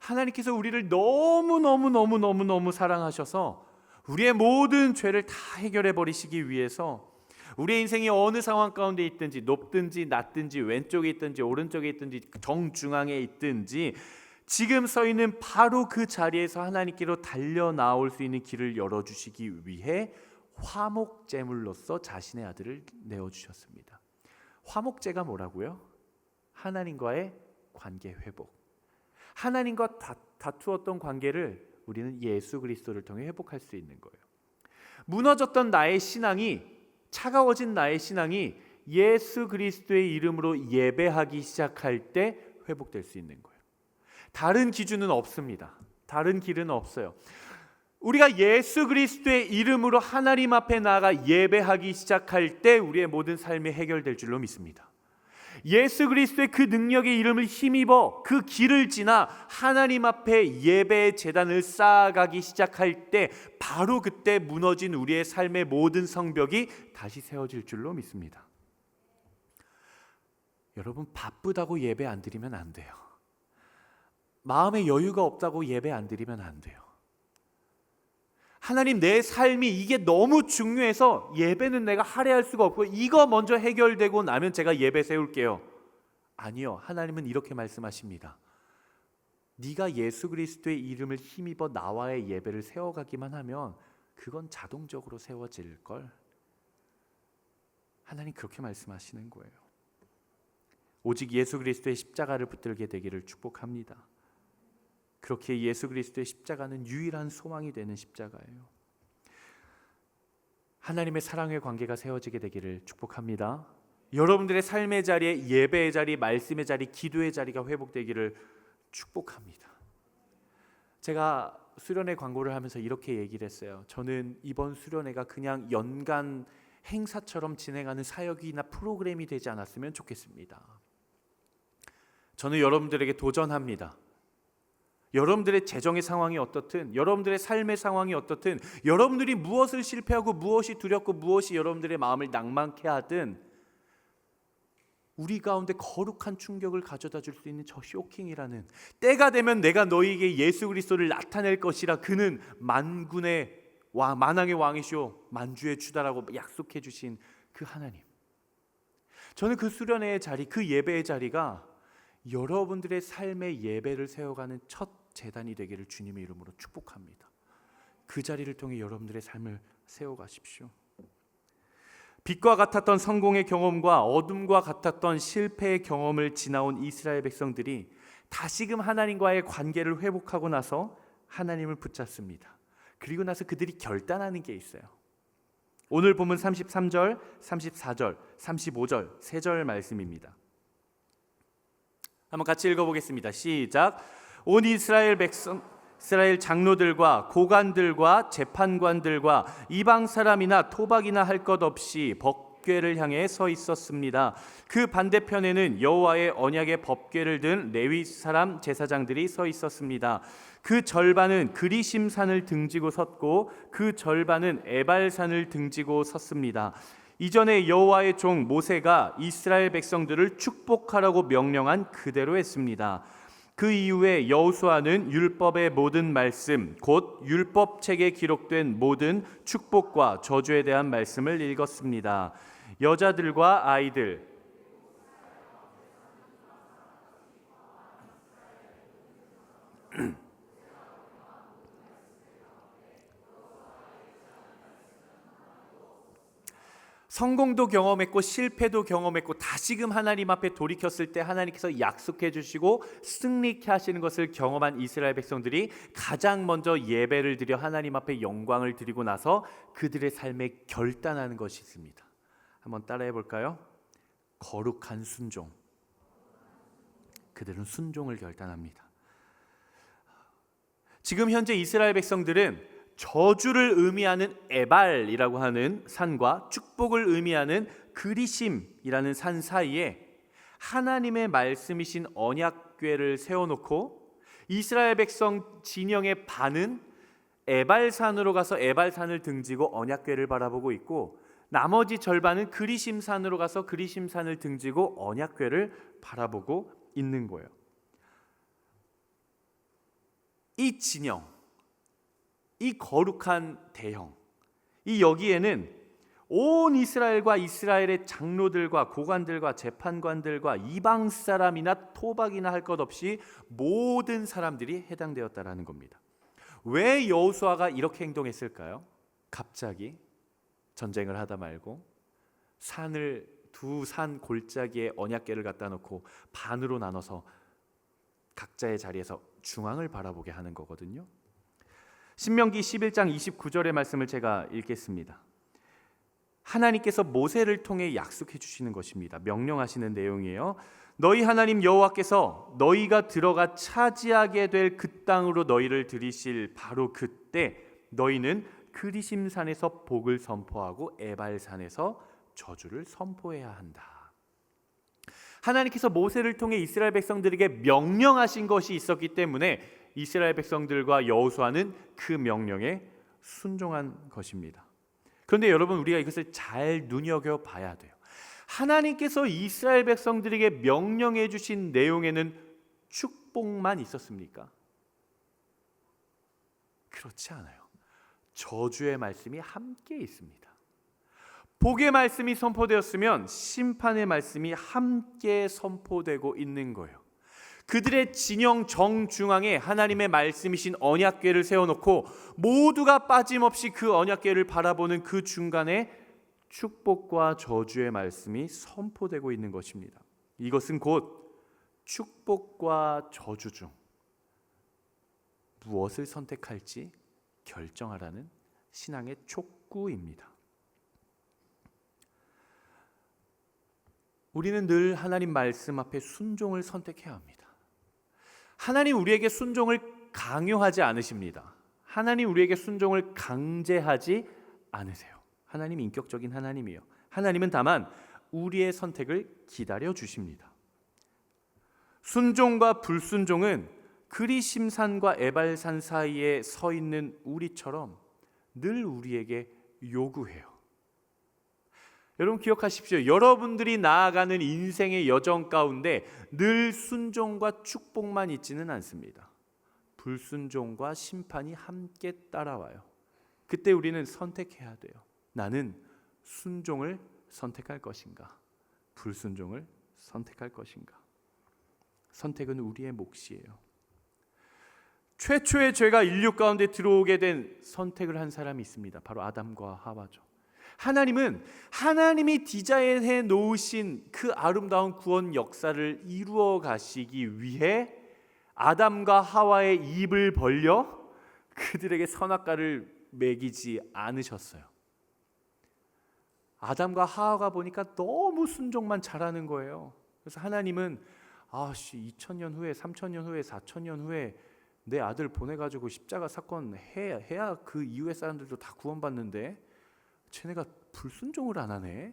하나님께서 우리를 너무 사랑하셔서 우리의 모든 죄를 다 해결해 버리시기 위해서 우리의 인생이 어느 상황 가운데 있든지, 높든지 낮든지, 왼쪽에 있든지 오른쪽에 있든지 정중앙에 있든지, 지금 서 있는 바로 그 자리에서 하나님께로 달려 나올 수 있는 길을 열어주시기 위해 화목제물로서 자신의 아들을 내어주셨습니다. 화목제가 뭐라고요? 하나님과의 관계 회복. 하나님과 다투었던 관계를 우리는 예수 그리스도를 통해 회복할 수 있는 거예요. 무너졌던 나의 신앙이, 차가워진 나의 신앙이 예수 그리스도의 이름으로 예배하기 시작할 때 회복될 수 있는 거예요. 다른 기준은 없습니다. 다른 길은 없어요. 우리가 예수 그리스도의 이름으로 하나님 앞에 나아가 예배하기 시작할 때 우리의 모든 삶이 해결될 줄로 믿습니다. 예수 그리스도의 그 능력의 이름을 힘입어 그 길을 지나 하나님 앞에 예배의 제단을 쌓아가기 시작할 때 바로 그때 무너진 우리의 삶의 모든 성벽이 다시 세워질 줄로 믿습니다. 여러분, 바쁘다고 예배 안 드리면 안 돼요. 마음에 여유가 없다고 예배 안 드리면 안 돼요. 하나님, 내 삶이 이게 너무 중요해서 예배는 내가 할애할 수가 없고 이거 먼저 해결되고 나면 제가 예배 세울게요. 아니요, 하나님은 이렇게 말씀하십니다. 네가 예수 그리스도의 이름을 힘입어 나와의 예배를 세워가기만 하면 그건 자동적으로 세워질걸. 하나님 그렇게 말씀하시는 거예요. 오직 예수 그리스도의 십자가를 붙들게 되기를 축복합니다. 그렇게 예수 그리스도의 십자가는 유일한 소망이 되는 십자가예요. 하나님의 사랑의 관계가 세워지게 되기를 축복합니다. 여러분들의 삶의 자리에 예배의 자리, 말씀의 자리, 기도의 자리가 회복되기를 축복합니다. 제가 수련회 광고를 하면서 이렇게 얘기를 했어요. 저는 이번 수련회가 그냥 연간 행사처럼 진행하는 사역이나 프로그램이 되지 않았으면 좋겠습니다. 저는 여러분들에게 도전합니다. 여러분들의 재정의 상황이 어떻든, 여러분들의 삶의 상황이 어떻든, 여러분들이 무엇을 실패하고 무엇이 두렵고 무엇이 여러분들의 마음을 낭만케 하든 우리 가운데 거룩한 충격을 가져다 줄 수 있는 저 쇼킹이라는, 때가 되면 내가 너희에게 예수 그리스도를 나타낼 것이라 그는 만군의 왕, 만왕의 왕이시오 만주의 주다라고 약속해 주신 그 하나님. 저는 그 수련회의 자리, 그 예배의 자리가 여러분들의 삶의 예배를 세워가는 첫 제단이 되기를 주님의 이름으로 축복합니다. 그 자리를 통해 여러분들의 삶을 세워가십시오. 빛과 같았던 성공의 경험과 어둠과 같았던 실패의 경험을 지나온 이스라엘 백성들이 다시금 하나님과의 관계를 회복하고 나서 하나님을 붙잡습니다. 그리고 나서 그들이 결단하는 게 있어요. 오늘 본문 33절, 34절, 35절 3절 말씀입니다. 한번 같이 읽어보겠습니다. 시작. 온 이스라엘 백성, 이스라엘 장로들과 고관들과 재판관들과 이방 사람이나 토박이나 할 것 없이 법궤를 향해 서 있었습니다. 그 반대편에는 여호와의 언약의 법궤를 든 레위 사람 제사장들이 서 있었습니다. 그 절반은 그리심산을 등지고 섰고 그 절반은 에발산을 등지고 섰습니다. 이전에 여호와의 종 모세가 이스라엘 백성들을 축복하라고 명령한 그대로 했습니다. 그 이후에 여호수아는 율법의 모든 말씀, 곧 율법책에 기록된 모든 축복과 저주에 대한 말씀을 읽었습니다. 여자들과 아이들, 성공도 경험했고 실패도 경험했고 다시금 하나님 앞에 돌이켰을 때 하나님께서 약속해 주시고 승리케 하시는 것을 경험한 이스라엘 백성들이 가장 먼저 예배를 드려 하나님 앞에 영광을 드리고 나서 그들의 삶에 결단하는 것이 있습니다. 한번 따라해 볼까요? 거룩한 순종. 그들은 순종을 결단합니다. 지금 현재 이스라엘 백성들은 저주를 의미하는 에발이라고 하는 산과 축복을 의미하는 그리심이라는 산 사이에 하나님의 말씀이신 언약궤를 세워놓고 이스라엘 백성 진영의 반은 에발산으로 가서 에발산을 등지고 언약궤를 바라보고 있고 나머지 절반은 그리심산으로 가서 그리심산을 등지고 언약궤를 바라보고 있는 거예요. 이 진영, 이 거룩한 대형, 이 여기에는 온 이스라엘과 이스라엘의 장로들과 고관들과 재판관들과 이방 사람이나 토박이나 할 것 없이 모든 사람들이 해당되었다라는 겁니다. 왜 여호수아가 이렇게 행동했을까요? 갑자기 전쟁을 하다 말고 산을 두 산 골짜기에 언약궤를 갖다 놓고 반으로 나눠서 각자의 자리에서 중앙을 바라보게 하는 거거든요. 신명기 11장 29절의 말씀을 제가 읽겠습니다. 하나님께서 모세를 통해 약속해 주시는 것입니다. 명령하시는 내용이에요. 너희 하나님 여호와께서 너희가 들어가 차지하게 될 그 땅으로 너희를 들이실 바로 그때 너희는 그리심산에서 복을 선포하고 에발산에서 저주를 선포해야 한다. 하나님께서 모세를 통해 이스라엘 백성들에게 명령하신 것이 있었기 때문에 이스라엘 백성들과 여호수아는 그 명령에 순종한 것입니다. 그런데 여러분, 우리가 이것을 잘 눈여겨봐야 돼요. 하나님께서 이스라엘 백성들에게 명령해 주신 내용에는 축복만 있었습니까? 그렇지 않아요. 저주의 말씀이 함께 있습니다. 복의 말씀이 선포되었으면 심판의 말씀이 함께 선포되고 있는 거예요. 그들의 진영 정중앙에 하나님의 말씀이신 언약궤를 세워놓고 모두가 빠짐없이 그 언약궤를 바라보는 그 중간에 축복과 저주의 말씀이 선포되고 있는 것입니다. 이것은 곧 축복과 저주 중 무엇을 선택할지 결정하라는 신앙의 촉구입니다. 우리는 늘 하나님 말씀 앞에 순종을 선택해야 합니다. 하나님 우리에게 순종을 강요하지 않으십니다. 하나님 우리에게 순종을 강제하지 않으세요. 하나님 인격적인 하나님이요. 하나님은 다만 우리의 선택을 기다려 주십니다. 순종과 불순종은 그리심산과 에발산 사이에 서 있는 우리처럼 늘 우리에게 요구해요. 여러분 기억하십시오. 여러분들이 나아가는 인생의 여정 가운데 늘 순종과 축복만 있지는 않습니다. 불순종과 심판이 함께 따라와요. 그때 우리는 선택해야 돼요. 나는 순종을 선택할 것인가? 불순종을 선택할 것인가? 선택은 우리의 몫이에요. 최초의 죄가 인류 가운데 들어오게 된 선택을 한 사람이 있습니다. 바로 아담과 하와죠. 하나님은 하나님이 디자인해 놓으신 그 아름다운 구원 역사를 이루어 가시기 위해 아담과 하와의 입을 벌려 그들에게 선악과를 먹이지 않으셨어요. 아담과 하와가 보니까 너무 순종만 잘하는 거예요. 그래서 하나님은 2000년 후에 3000년 후에 4000년 후에 내 아들 보내가지고 십자가 사건 해야 그 이후의 사람들도 다 구원받는데 쟤네가 불순종을 안 하네.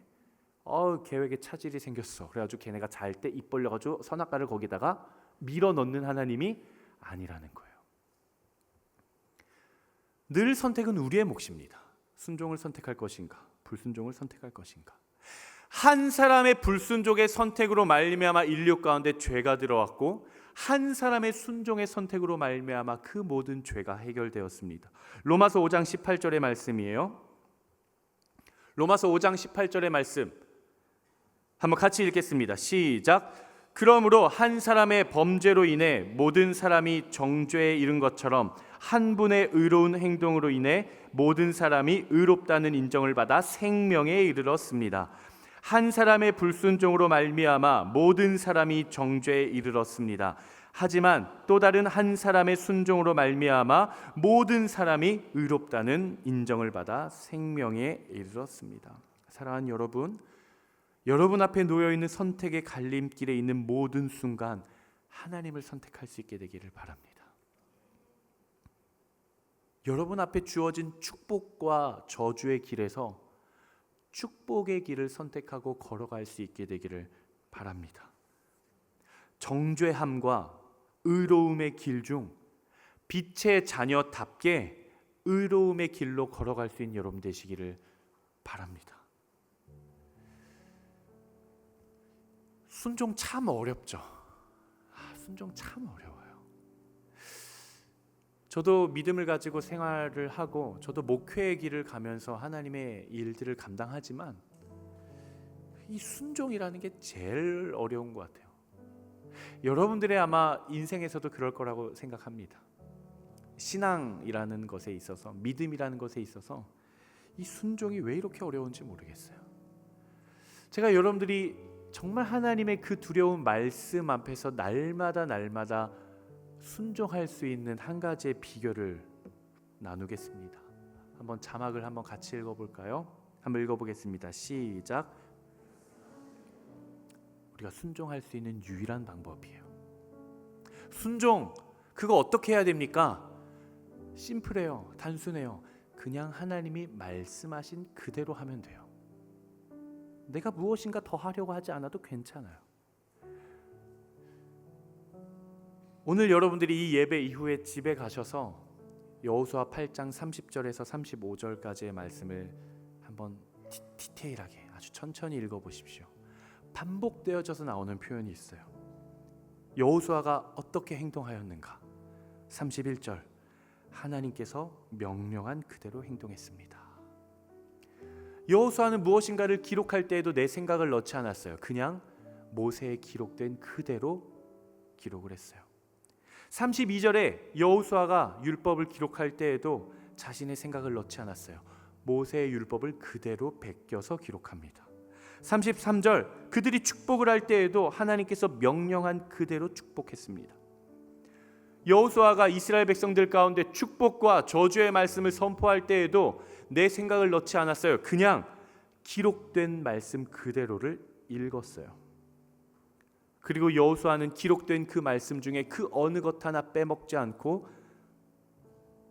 계획에 차질이 생겼어. 그래가지고 걔네가 잘 때 입 벌려가지고 선악과를 거기다가 밀어 넣는 하나님이 아니라는 거예요. 늘 선택은 우리의 몫입니다. 순종을 선택할 것인가, 불순종을 선택할 것인가. 한 사람의 불순종의 선택으로 말미암아 인류 가운데 죄가 들어왔고 한 사람의 순종의 선택으로 말미암아 그 모든 죄가 해결되었습니다. 로마서 5장 18절의 말씀이에요. 로마서 5장 18절의 말씀 한번 같이 읽겠습니다. 시작. 그러므로 한 사람의 범죄로 인해 모든 사람이 정죄에 이른 것처럼 한 분의 의로운 행동으로 인해 모든 사람이 의롭다는 인정을 받아 생명에 이르렀습니다. 한 사람의 불순종으로 말미암아 모든 사람이 정죄에 이르렀습니다. 하지만 또 다른 한 사람의 순종으로 말미암아 모든 사람이 의롭다는 인정을 받아 생명에 이르렀습니다. 사랑하는 여러분, 여러분 앞에 놓여 있는 선택의 갈림길에 있는 모든 순간 하나님을 선택할 수 있게 되기를 바랍니다. 여러분 앞에 주어진 축복과 저주의 길에서 축복의 길을 선택하고 걸어갈 수 있게 되기를 바랍니다. 정죄함과 의로움의 길 중 빛의 자녀답게 의로움의 길로 걸어갈 수 있는 여러분 되시기를 바랍니다. 순종 참 어렵죠. 순종 참 어려워요. 저도 믿음을 가지고 생활을 하고 저도 목회의 길을 가면서 하나님의 일들을 감당하지만 이 순종이라는 게 제일 어려운 것 같아요. 여러분들의 아마 인생에서도 그럴 거라고 생각합니다. 신앙이라는 것에 있어서, 믿음이라는 것에 있어서 이 순종이 왜 이렇게 어려운지 모르겠어요. 제가 여러분들이 정말 하나님의 그 두려운 말씀 앞에서 날마다 순종할 수 있는 한 가지의 비결을 나누겠습니다. 한번 자막을 한번 같이 읽어볼까요? 한번 읽어보겠습니다. 시작. 우리가 순종할 수 있는 유일한 방법이에요. 순종, 그거 어떻게 해야 됩니까? 심플해요. 단순해요. 그냥 하나님이 말씀하신 그대로 하면 돼요. 내가 무엇인가 더 하려고 하지 않아도 괜찮아요. 오늘 여러분들이 이 예배 이후에 집에 가셔서 여호수아 8장 30절에서 35절까지의 말씀을 한번 디테일하게 아주 천천히 읽어보십시오. 반복되어져서 나오는 표현이 있어요. 여호수아가 어떻게 행동하였는가? 31절, 하나님께서 명령한 그대로 행동했습니다. 여호수아는 무엇인가를 기록할 때에도 내 생각을 넣지 않았어요. 그냥 모세에 기록된 그대로 기록을 했어요. 32절에 여호수아가 율법을 기록할 때에도 자신의 생각을 넣지 않았어요. 모세의 율법을 그대로 베껴서 기록합니다. 33절, 그들이 축복을 할 때에도 하나님께서 명령한 그대로 축복했습니다. 여호수아가 이스라엘 백성들 가운데 축복과 저주의 말씀을 선포할 때에도 내 생각을 넣지 않았어요. 그냥 기록된 말씀 그대로를 읽었어요. 그리고 여호수아는 기록된 그 말씀 중에 그 어느 것 하나 빼먹지 않고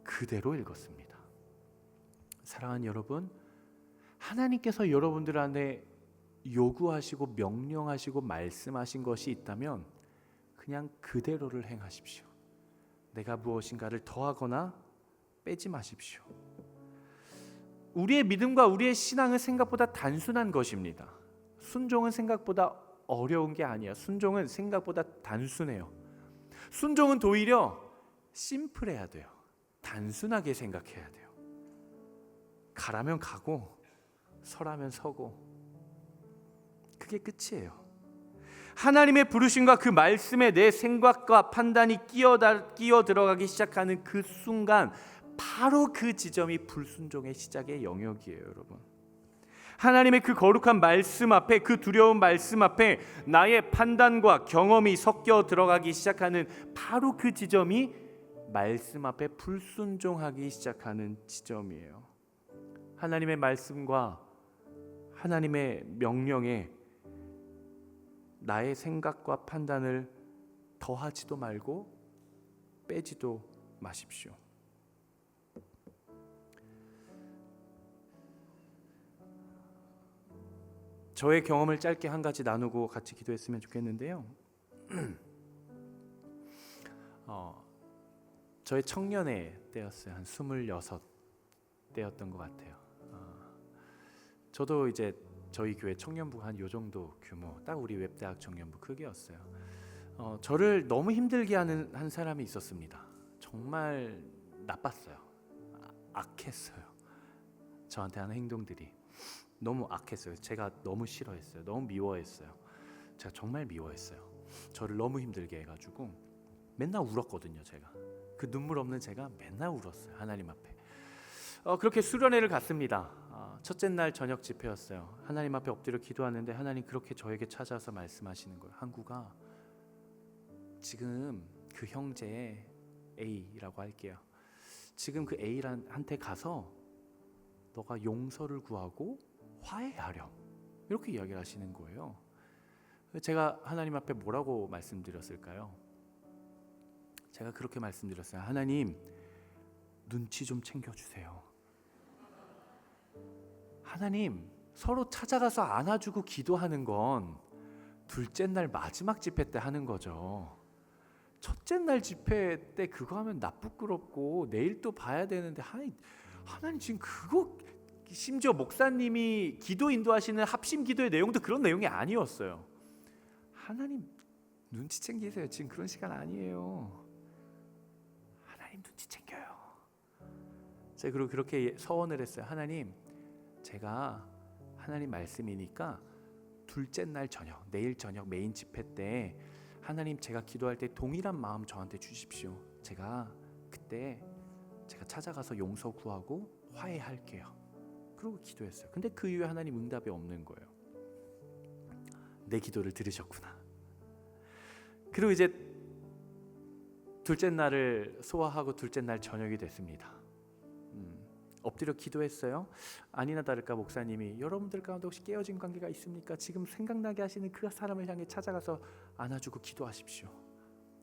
그대로 읽었습니다. 사랑하는 여러분, 하나님께서 여러분들 안에 요구하시고 명령하시고 말씀하신 것이 있다면 그냥 그대로를 행하십시오. 내가 무엇인가를 더하거나 빼지 마십시오. 우리의 믿음과 우리의 신앙은 생각보다 단순한 것입니다. 순종은 생각보다 어려운 게 아니야. 순종은 생각보다 단순해요. 순종은 오히려 심플해야 돼요. 단순하게 생각해야 돼요. 가라면 가고 서라면 서고, 그게 끝이에요. 하나님의 부르심과 그 말씀에 내 생각과 판단이 끼어 들어가기 시작하는 그 순간, 바로 그 지점이 불순종의 시작의 영역이에요, 여러분. 하나님의 그 거룩한 말씀 앞에, 그 두려운 말씀 앞에 나의 판단과 경험이 섞여 들어가기 시작하는 바로 그 지점이 말씀 앞에 불순종하기 시작하는 지점이에요. 하나님의 말씀과 하나님의 명령에 나의 생각과 판단을 더하지도 말고 빼지도 마십시오. 저의 경험을 짧게 한 가지 나누고 같이 기도했으면 좋겠는데요. 저의 청년의 때였어요. 한 26 때였던 것 같아요. 저도 이제 저희 교회 청년부가 한 요 정도 규모, 딱 우리 웹대학 청년부 크기였어요. 저를 너무 힘들게 하는 한 사람이 있었습니다. 정말 나빴어요. 악했어요. 저한테 하는 행동들이 너무 악했어요. 제가 너무 싫어했어요. 너무 미워했어요. 제가 정말 미워했어요. 저를 너무 힘들게 해가지고 맨날 울었거든요. 제가 그 눈물 없는 제가 맨날 울었어요. 하나님 앞에. 그렇게 수련회를 갔습니다. 첫째 날 저녁 집회였어요. 하나님 앞에 엎드려 기도하는데 하나님 그렇게 저에게 찾아서 말씀하시는 거예요. 한국아, 지금 그 형제 A라고 할게요. 지금 그 A한테 가서 너가 용서를 구하고 화해하렴, 이렇게 이야기를 하시는 거예요. 제가 하나님 앞에 뭐라고 말씀드렸을까요? 제가 그렇게 말씀드렸어요. 하나님, 눈치 좀 챙겨주세요. 하나님, 서로 찾아가서 안아주고 기도하는 건 둘째 날 마지막 집회 때 하는 거죠. 첫째 날 집회 때 그거 하면 나 부끄럽고 내일 또 봐야 되는데 하나님 지금 그거, 심지어 목사님이 기도 인도하시는 합심 기도의 내용도 그런 내용이 아니었어요. 하나님 눈치 챙기세요. 지금 그런 시간 아니에요. 하나님 눈치 챙겨요. 제가 그리고 그렇게 서원을 했어요. 하나님, 제가 하나님 말씀이니까 둘째 날 저녁, 내일 저녁 메인 집회 때 하나님 제가 기도할 때 동일한 마음 저한테 주십시오. 제가 그때 제가 찾아가서 용서 구하고 화해할게요. 그러고 기도했어요. 근데 그 이후에 하나님 응답이 없는 거예요. 내 기도를 들으셨구나. 그리고 이제 둘째 날을 소화하고 둘째 날 저녁이 됐습니다. 엎드려 기도했어요. 아니나 다를까 목사님이 여러분들 가운데 혹시 깨어진 관계가 있습니까? 지금 생각나게 하시는 그 사람을 향해 찾아가서 안아주고 기도하십시오.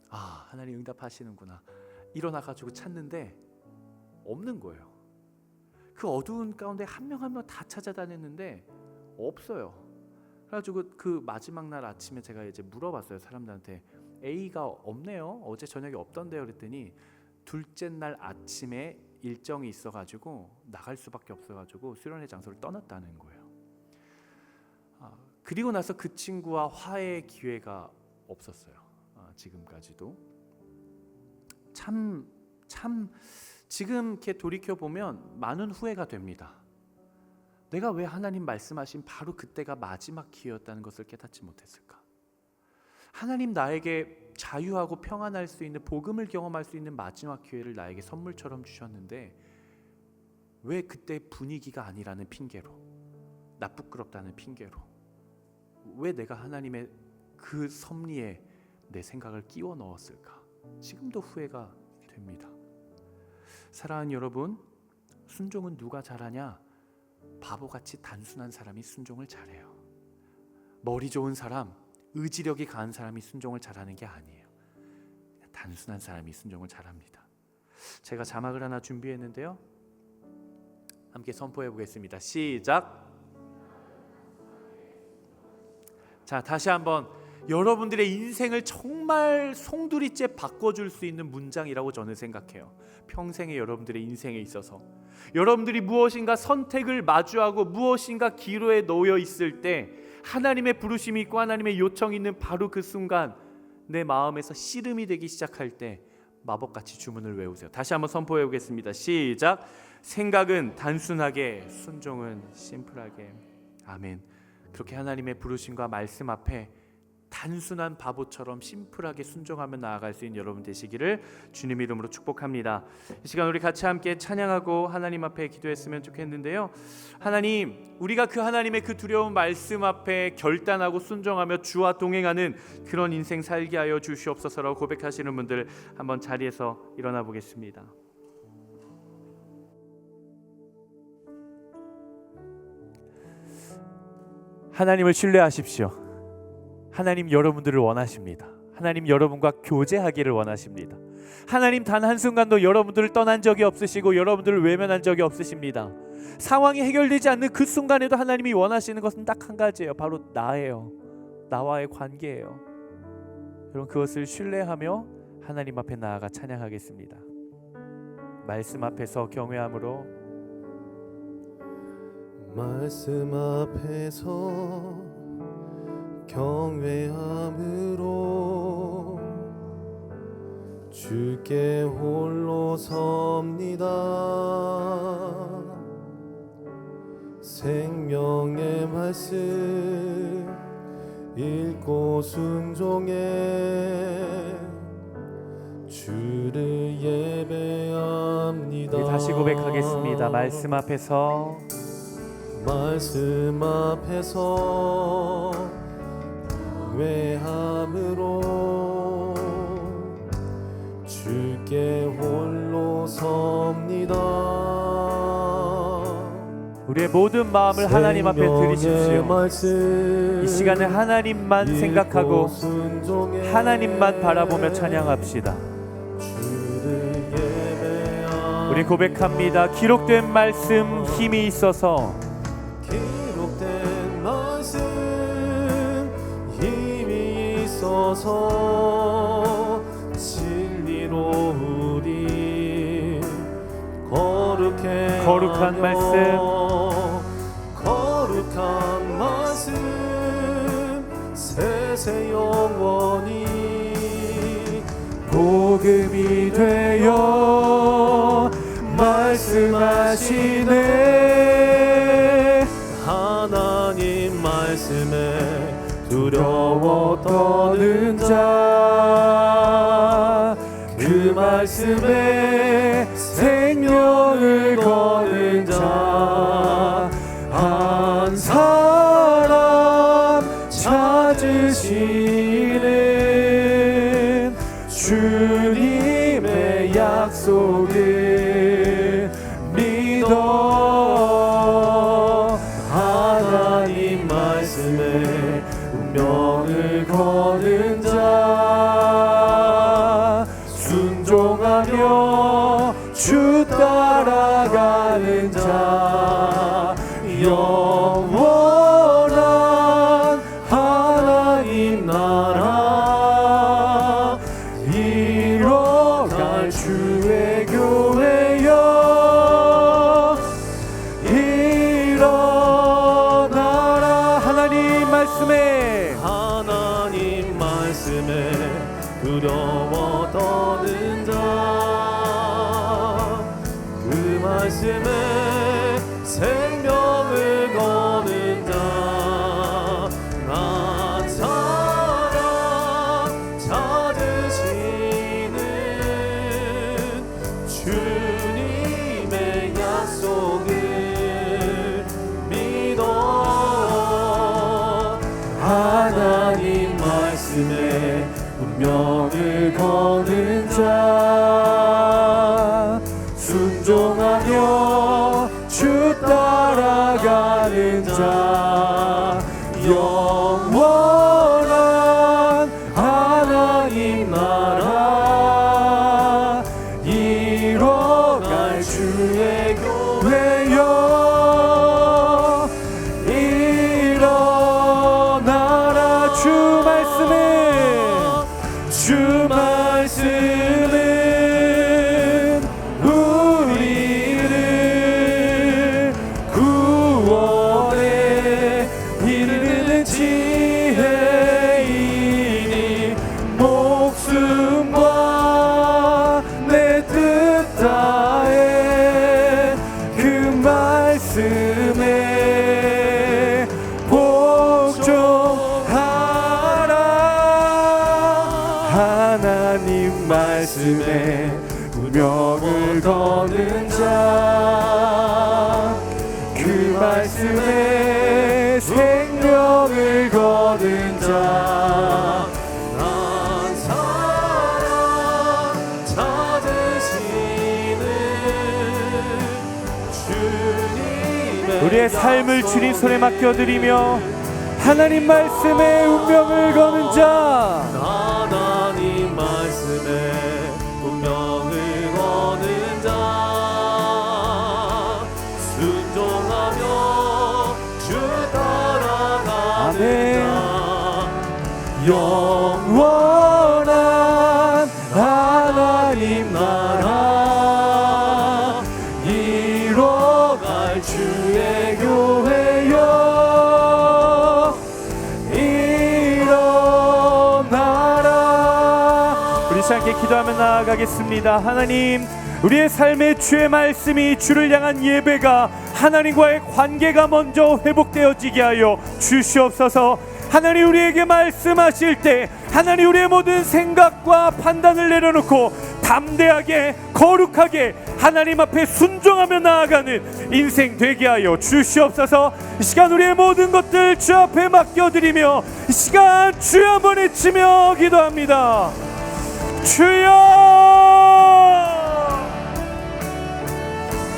하나님 응답하시는구나. 일어나가지고 찾는데 없는 거예요. 그 어두운 가운데 한 명 한 명 다 찾아다녔는데 없어요. 그래가지고 그 마지막 날 아침에 제가 이제 물어봤어요. 사람들한테 A가 없네요. 어제 저녁에 없던데요. 그랬더니 둘째 날 아침에 일정이 있어가지고 나갈 수밖에 없어가지고 수련회 장소를 떠났다는 거예요. 그리고 나서 그 친구와 화해 기회가 없었어요. 지금까지도 참 지금 이렇게 돌이켜 보면 많은 후회가 됩니다. 내가 왜 하나님 말씀하신 바로 그때가 마지막 기회였다는 것을 깨닫지 못했을까? 하나님 나에게 자유하고 평안할 수 있는, 복음을 경험할 수 있는 마지막 기회를 나에게 선물처럼 주셨는데 왜 그때 분위기가 아니라는 핑계로, 나 부끄럽다는 핑계로, 왜 내가 하나님의 그 섭리에 내 생각을 끼워 넣었을까? 지금도 후회가 됩니다. 사랑하는 여러분, 순종은 누가 잘하냐? 바보같이 단순한 사람이 순종을 잘해요. 머리 좋은 사람, 의지력이 강한 사람이 순종을 잘하는 게 아니에요. 단순한 사람이 순종을 잘합니다. 제가 자막을 하나 준비했는데요, 함께 선포해 보겠습니다. 시작. 자, 다시 한번 여러분들의 인생을 정말 송두리째 바꿔줄 수 있는 문장이라고 저는 생각해요. 평생의 여러분들의 인생에 있어서 여러분들이 무엇인가 선택을 마주하고 무엇인가 기로에 놓여 있을 때, 하나님의 부르심이 있고 하나님의 요청이 있는 바로 그 순간 내 마음에서 씨름이 되기 시작할 때 마법같이 주문을 외우세요. 다시 한번 선포해 보겠습니다. 시작. 생각은 단순하게, 순종은 심플하게. 아멘. 그렇게 하나님의 부르심과 말씀 앞에 단순한 바보처럼 심플하게 순종하며 나아갈 수 있는 여러분 되시기를 주님 이름으로 축복합니다. 이 시간 우리 같이 함께 찬양하고 하나님 앞에 기도했으면 좋겠는데요, 하나님, 우리가 그 하나님의 그 두려운 말씀 앞에 결단하고 순종하며 주와 동행하는 그런 인생 살게 하여 주시옵소서라고 고백하시는 분들 한번 자리에서 일어나 보겠습니다. 하나님을 신뢰하십시오. 하나님 여러분들을 원하십니다. 하나님 여러분과 교제하기를 원하십니다. 하나님 단 한순간도 여러분들을 떠난 적이 없으시고 여러분들을 외면한 적이 없으십니다. 상황이 해결되지 않는 그 순간에도 하나님이 원하시는 것은 딱 한 가지예요. 바로 나예요. 나와의 관계예요. 여러분, 그것을 신뢰하며 하나님 앞에 나아가 찬양하겠습니다. 말씀 앞에서 경외함으로, 말씀 앞에서 경외함으로 주께 홀로 섭니다. 생명의 말씀 읽고 순종해 주를 예배합니다. 다시 고백하겠습니다. 말씀 앞에서, 말씀 앞에서 경외함으로 주께 홀로 섭니다. 우리의 모든 마음을 하나님 앞에 드리십시오. 이 시간에 하나님만 생각하고 하나님만 바라보며 찬양합시다. 우리 고백합니다. 기록된 말씀 힘이 있어서, 기록된 말씀 힘이 있어서 진리로 우리 거룩한 말씀 세세 영원히 복음이 되어 말씀하시네. 하나님 말씀에 두려워 떠는 자, 그 말씀에 생명을 거는 자, 한 사람 찾으시는 주님의 약속을 믿어. 하나님 말씀에 운명을 거는 자, 순종하며 주 따라가는 자, 영원한 하나님 나라 말씀에 두려워 떠는 자, 그 말씀에 생명을 거는 자, 나처럼 찾으시는 주님의 약속을 믿어. 하나님 말씀에 운명을 거는 자, 순종하며 주 따라가는 자, 영원한 하나님 나라 이뤄갈 주의 교회여, 일어나라. 주 말씀은 우리를 구원에 이르는 지혜이니, 목숨과 내 뜻 다해 그 말씀에 복종하라. 하나님 말씀에 운명을 거는 자, 그 말씀에 생명을 거는 자, 난 사랑 찾으시는 주님의 우리의 삶을 주님 손에 맡겨드리며 하나님 말씀에 운명을 거는 자, 하나님 말씀에 운명을 거는 자, 순종하며 주 따라가는 자, 영원한 하나님 나라 이뤄갈 주의 교회여, 함께 기도하며 나아가겠습니다. 하나님, 우리의 삶에 주의 말씀이 주를 향한 예배가, 하나님과의 관계가 먼저 회복되어지게 하여 주시옵소서. 하나님, 우리에게 말씀하실 때 하나님 우리의 모든 생각과 판단을 내려놓고 담대하게 거룩하게 하나님 앞에 순종하며 나아가는 인생 되게 하여 주시옵소서. 이 시간 우리의 모든 것들 주 앞에 맡겨드리며 이 시간 주여 한번 외치며 기도합니다. 주여!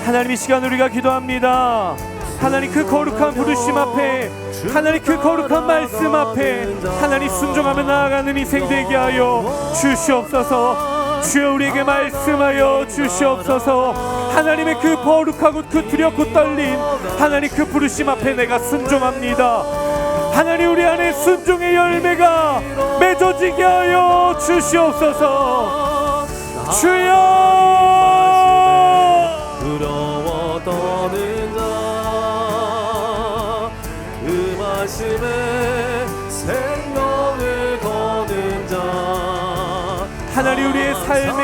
하나님, 이 시간 우리가 기도합니다. 하나님, 그 거룩한 부르심 앞에, 하나님 그 거룩한 말씀 앞에 하나님 순종하며 나아가는 인생 되게 하여 주시옵소서. 주여, 우리에게 말씀하여 주시옵소서. 하나님의 그 거룩하고 그 두렵고 떨림, 하나님 그 부르심 앞에 내가 순종합니다. 하나님, 우리 안에 순종의 열매가 맺어지게 하여 주시옵소서. 주여! 두려워 떠는 자, 그 말씀에 생명을 거는 자, 하나님, 우리의 삶에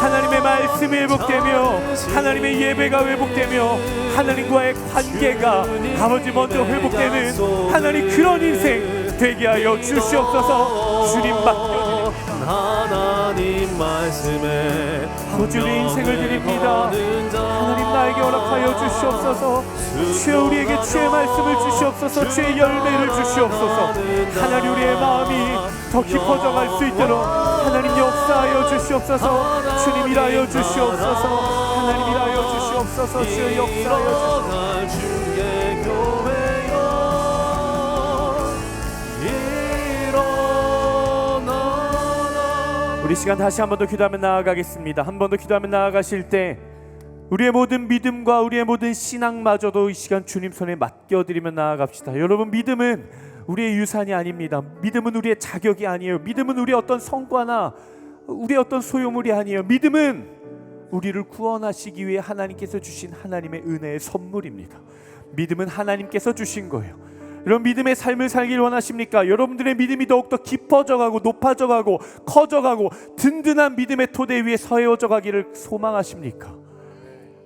하나님의 말씀이 회복되며 하나님의 예배가 회복되며 하나님과의 관계가 아버지 먼저 회복되는 하나님 그런 인생 되게 하여 주시옵소서. 주님 맡겨드립니다. 하나님 말씀에 아버지, 우리 인생을 드립니다. 하나님, 나에게 허락하여 주시옵소서. 주여, 우리에게 주의 말씀을 주시옵소서. 주의 열매를 주시옵소서. 하나님, 우리의 마음이 더 깊어져갈 수 있도록 하나님 역사하여 주시옵소서. 주님 일하여 주시옵소서. 하나님 일하여 주시옵소서. 주여 역사하여 주시옵소서. 우리 시간 다시 한 번 더 기도하며 나아가겠습니다. 한 번 더 기도하며 나아가실 때 우리의 모든 믿음과 우리의 모든 신앙마저도 이 시간 주님 손에 맡겨드리며 나아갑시다. 여러분, 믿음은 우리의 유산이 아닙니다. 믿음은 우리의 자격이 아니에요. 믿음은 우리의 어떤 성과나 우리의 어떤 소유물이 아니에요. 믿음은 우리를 구원하시기 위해 하나님께서 주신 하나님의 은혜의 선물입니다. 믿음은 하나님께서 주신 거예요. 이런 믿음의 삶을 살길 원하십니까? 여러분들의 믿음이 더욱더 깊어져가고 높아져가고 커져가고 든든한 믿음의 토대 위에 서해져 가기를 소망하십니까?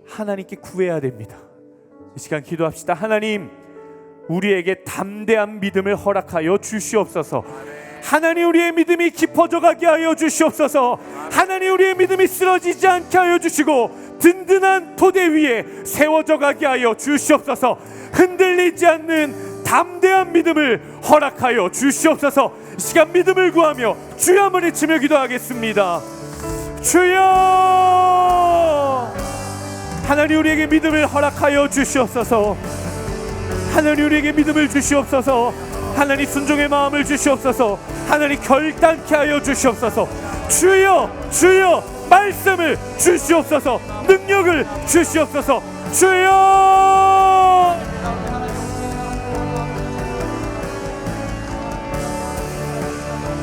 하나님께 구해야 됩니다. 이 시간 기도합시다. 하나님, 우리에게 담대한 믿음을 허락하여 주시옵소서. 하나님, 우리의 믿음이 깊어져 가게 하여 주시옵소서. 하나님, 우리의 믿음이 쓰러지지 않게 하여 주시고 든든한 토대 위에 세워져 가게 하여 주시옵소서. 흔들리지 않는 담대한 믿음을 허락하여 주시옵소서. 이 시간 믿음을 구하며 주여 한번 외치며 기도하겠습니다. 주여! 하나님, 우리에게 믿음을 허락하여 주시옵소서. 하나님, 우리에게 믿음을 주시옵소서. 하나님, 순종의 마음을 주시옵소서. 하나님, 결단케 하여 주시옵소서. 주여, 주여, 말씀을 주시옵소서. 능력을 주시옵소서. 주여!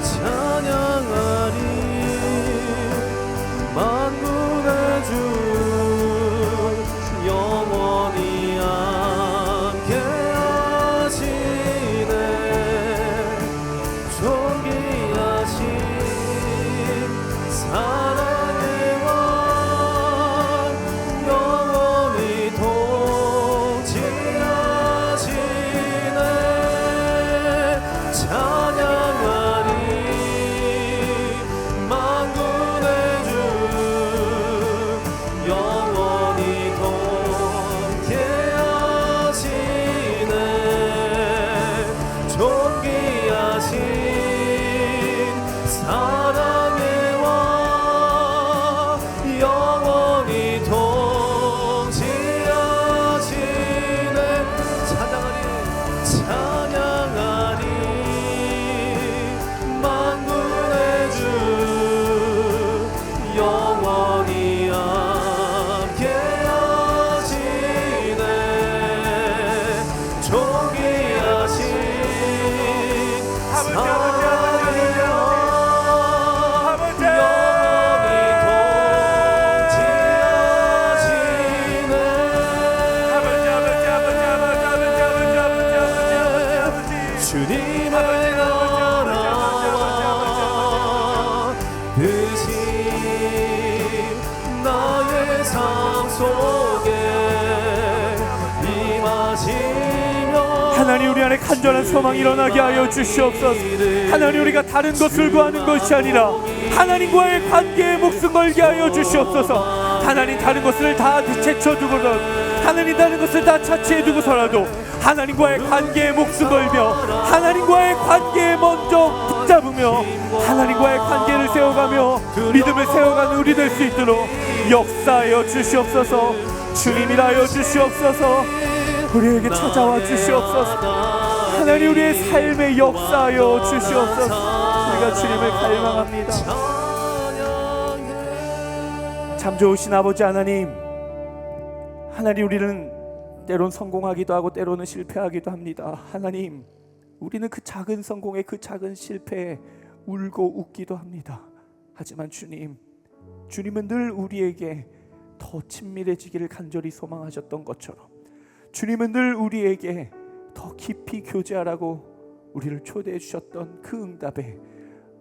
찬양하리 만군의 주 영원히 함께하시네. 존귀하신 사랑의 왕 영원히 통치하시네. 찬양하리 만군의 주 영원히 통쾌하시네. 존귀하신 사랑의 왕 영원히 통치하시네. 찬양하리 찬양하리 만군의 주 영원히 함께하시네. 존귀하신 사랑의 왕 영원히 통치하시네. 주님의 나라와 드신 나의 삶 속에 임하시며 하나님, 우리 안에 간절한 소망이 일어나게 하여 주시옵소서. 하나님, 우리가 다른 것을 구하는 것이 아니라 하나님과의 관계에 목숨 걸게 하여 주시옵소서. 하나님, 다른 것을 다 제쳐두고라도, 하나님, 다른 것을 다 차치해두고서라도 하나님과의 관계에 목숨 걸며 하나님과의 관계에 먼저 붙잡으며 하나님과의 관계를 세워가며 믿음을 세워가는 우리 될 수 있도록 역사하여 주시옵소서. 주님이라여 주시옵소서. 우리에게 찾아와 주시옵소서. 하나님, 우리의 삶에 역사하여 주시옵소서. 우리가 주님을 갈망합니다. 참 좋으신 아버지 하나님, 하나님, 우리는 때론 성공하기도 하고 때로는 실패하기도 합니다. 하나님, 우리는 그 작은 성공에 그 작은 실패에 울고 웃기도 합니다. 하지만 주님은 늘 우리에게 더 친밀해지기를 간절히 소망하셨던 것처럼 주님은 늘 우리에게 더 깊이 교제하라고 우리를 초대해 주셨던 그 응답에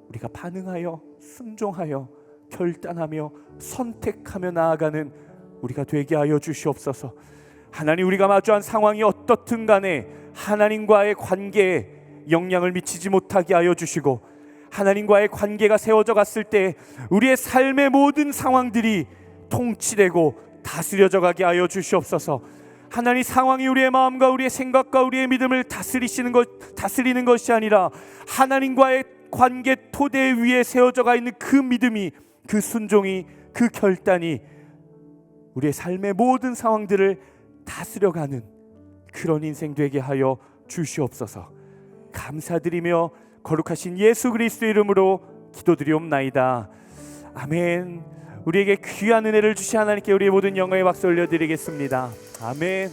우리가 반응하여 순종하여 결단하며 선택하며 나아가는 우리가 되게 하여 주시옵소서. 하나님, 우리가 마주한 상황이 어떻든 간에 하나님과의 관계에 영향을 미치지 못하게 하여 주시고 하나님과의 관계가 세워져 갔을 때 우리의 삶의 모든 상황들이 통치되고 다스려져 가게 하여 주시옵소서. 하나님, 상황이 우리의 마음과 우리의 생각과 우리의 믿음을 다스리는 것이 아니라 하나님과의 관계 토대 위에 세워져 가 있는 그 믿음이, 그 순종이, 그 결단이 우리의 삶의 모든 상황들을 다스려가는 그런 인생 되게 하여 주시옵소서. 감사드리며 거룩하신 예수 그리스도의 이름으로 기도드리옵나이다. 아멘. 우리에게 귀한 은혜를 주신 하나님께 우리의 모든 영광의 박수 올려드리겠습니다. 아멘.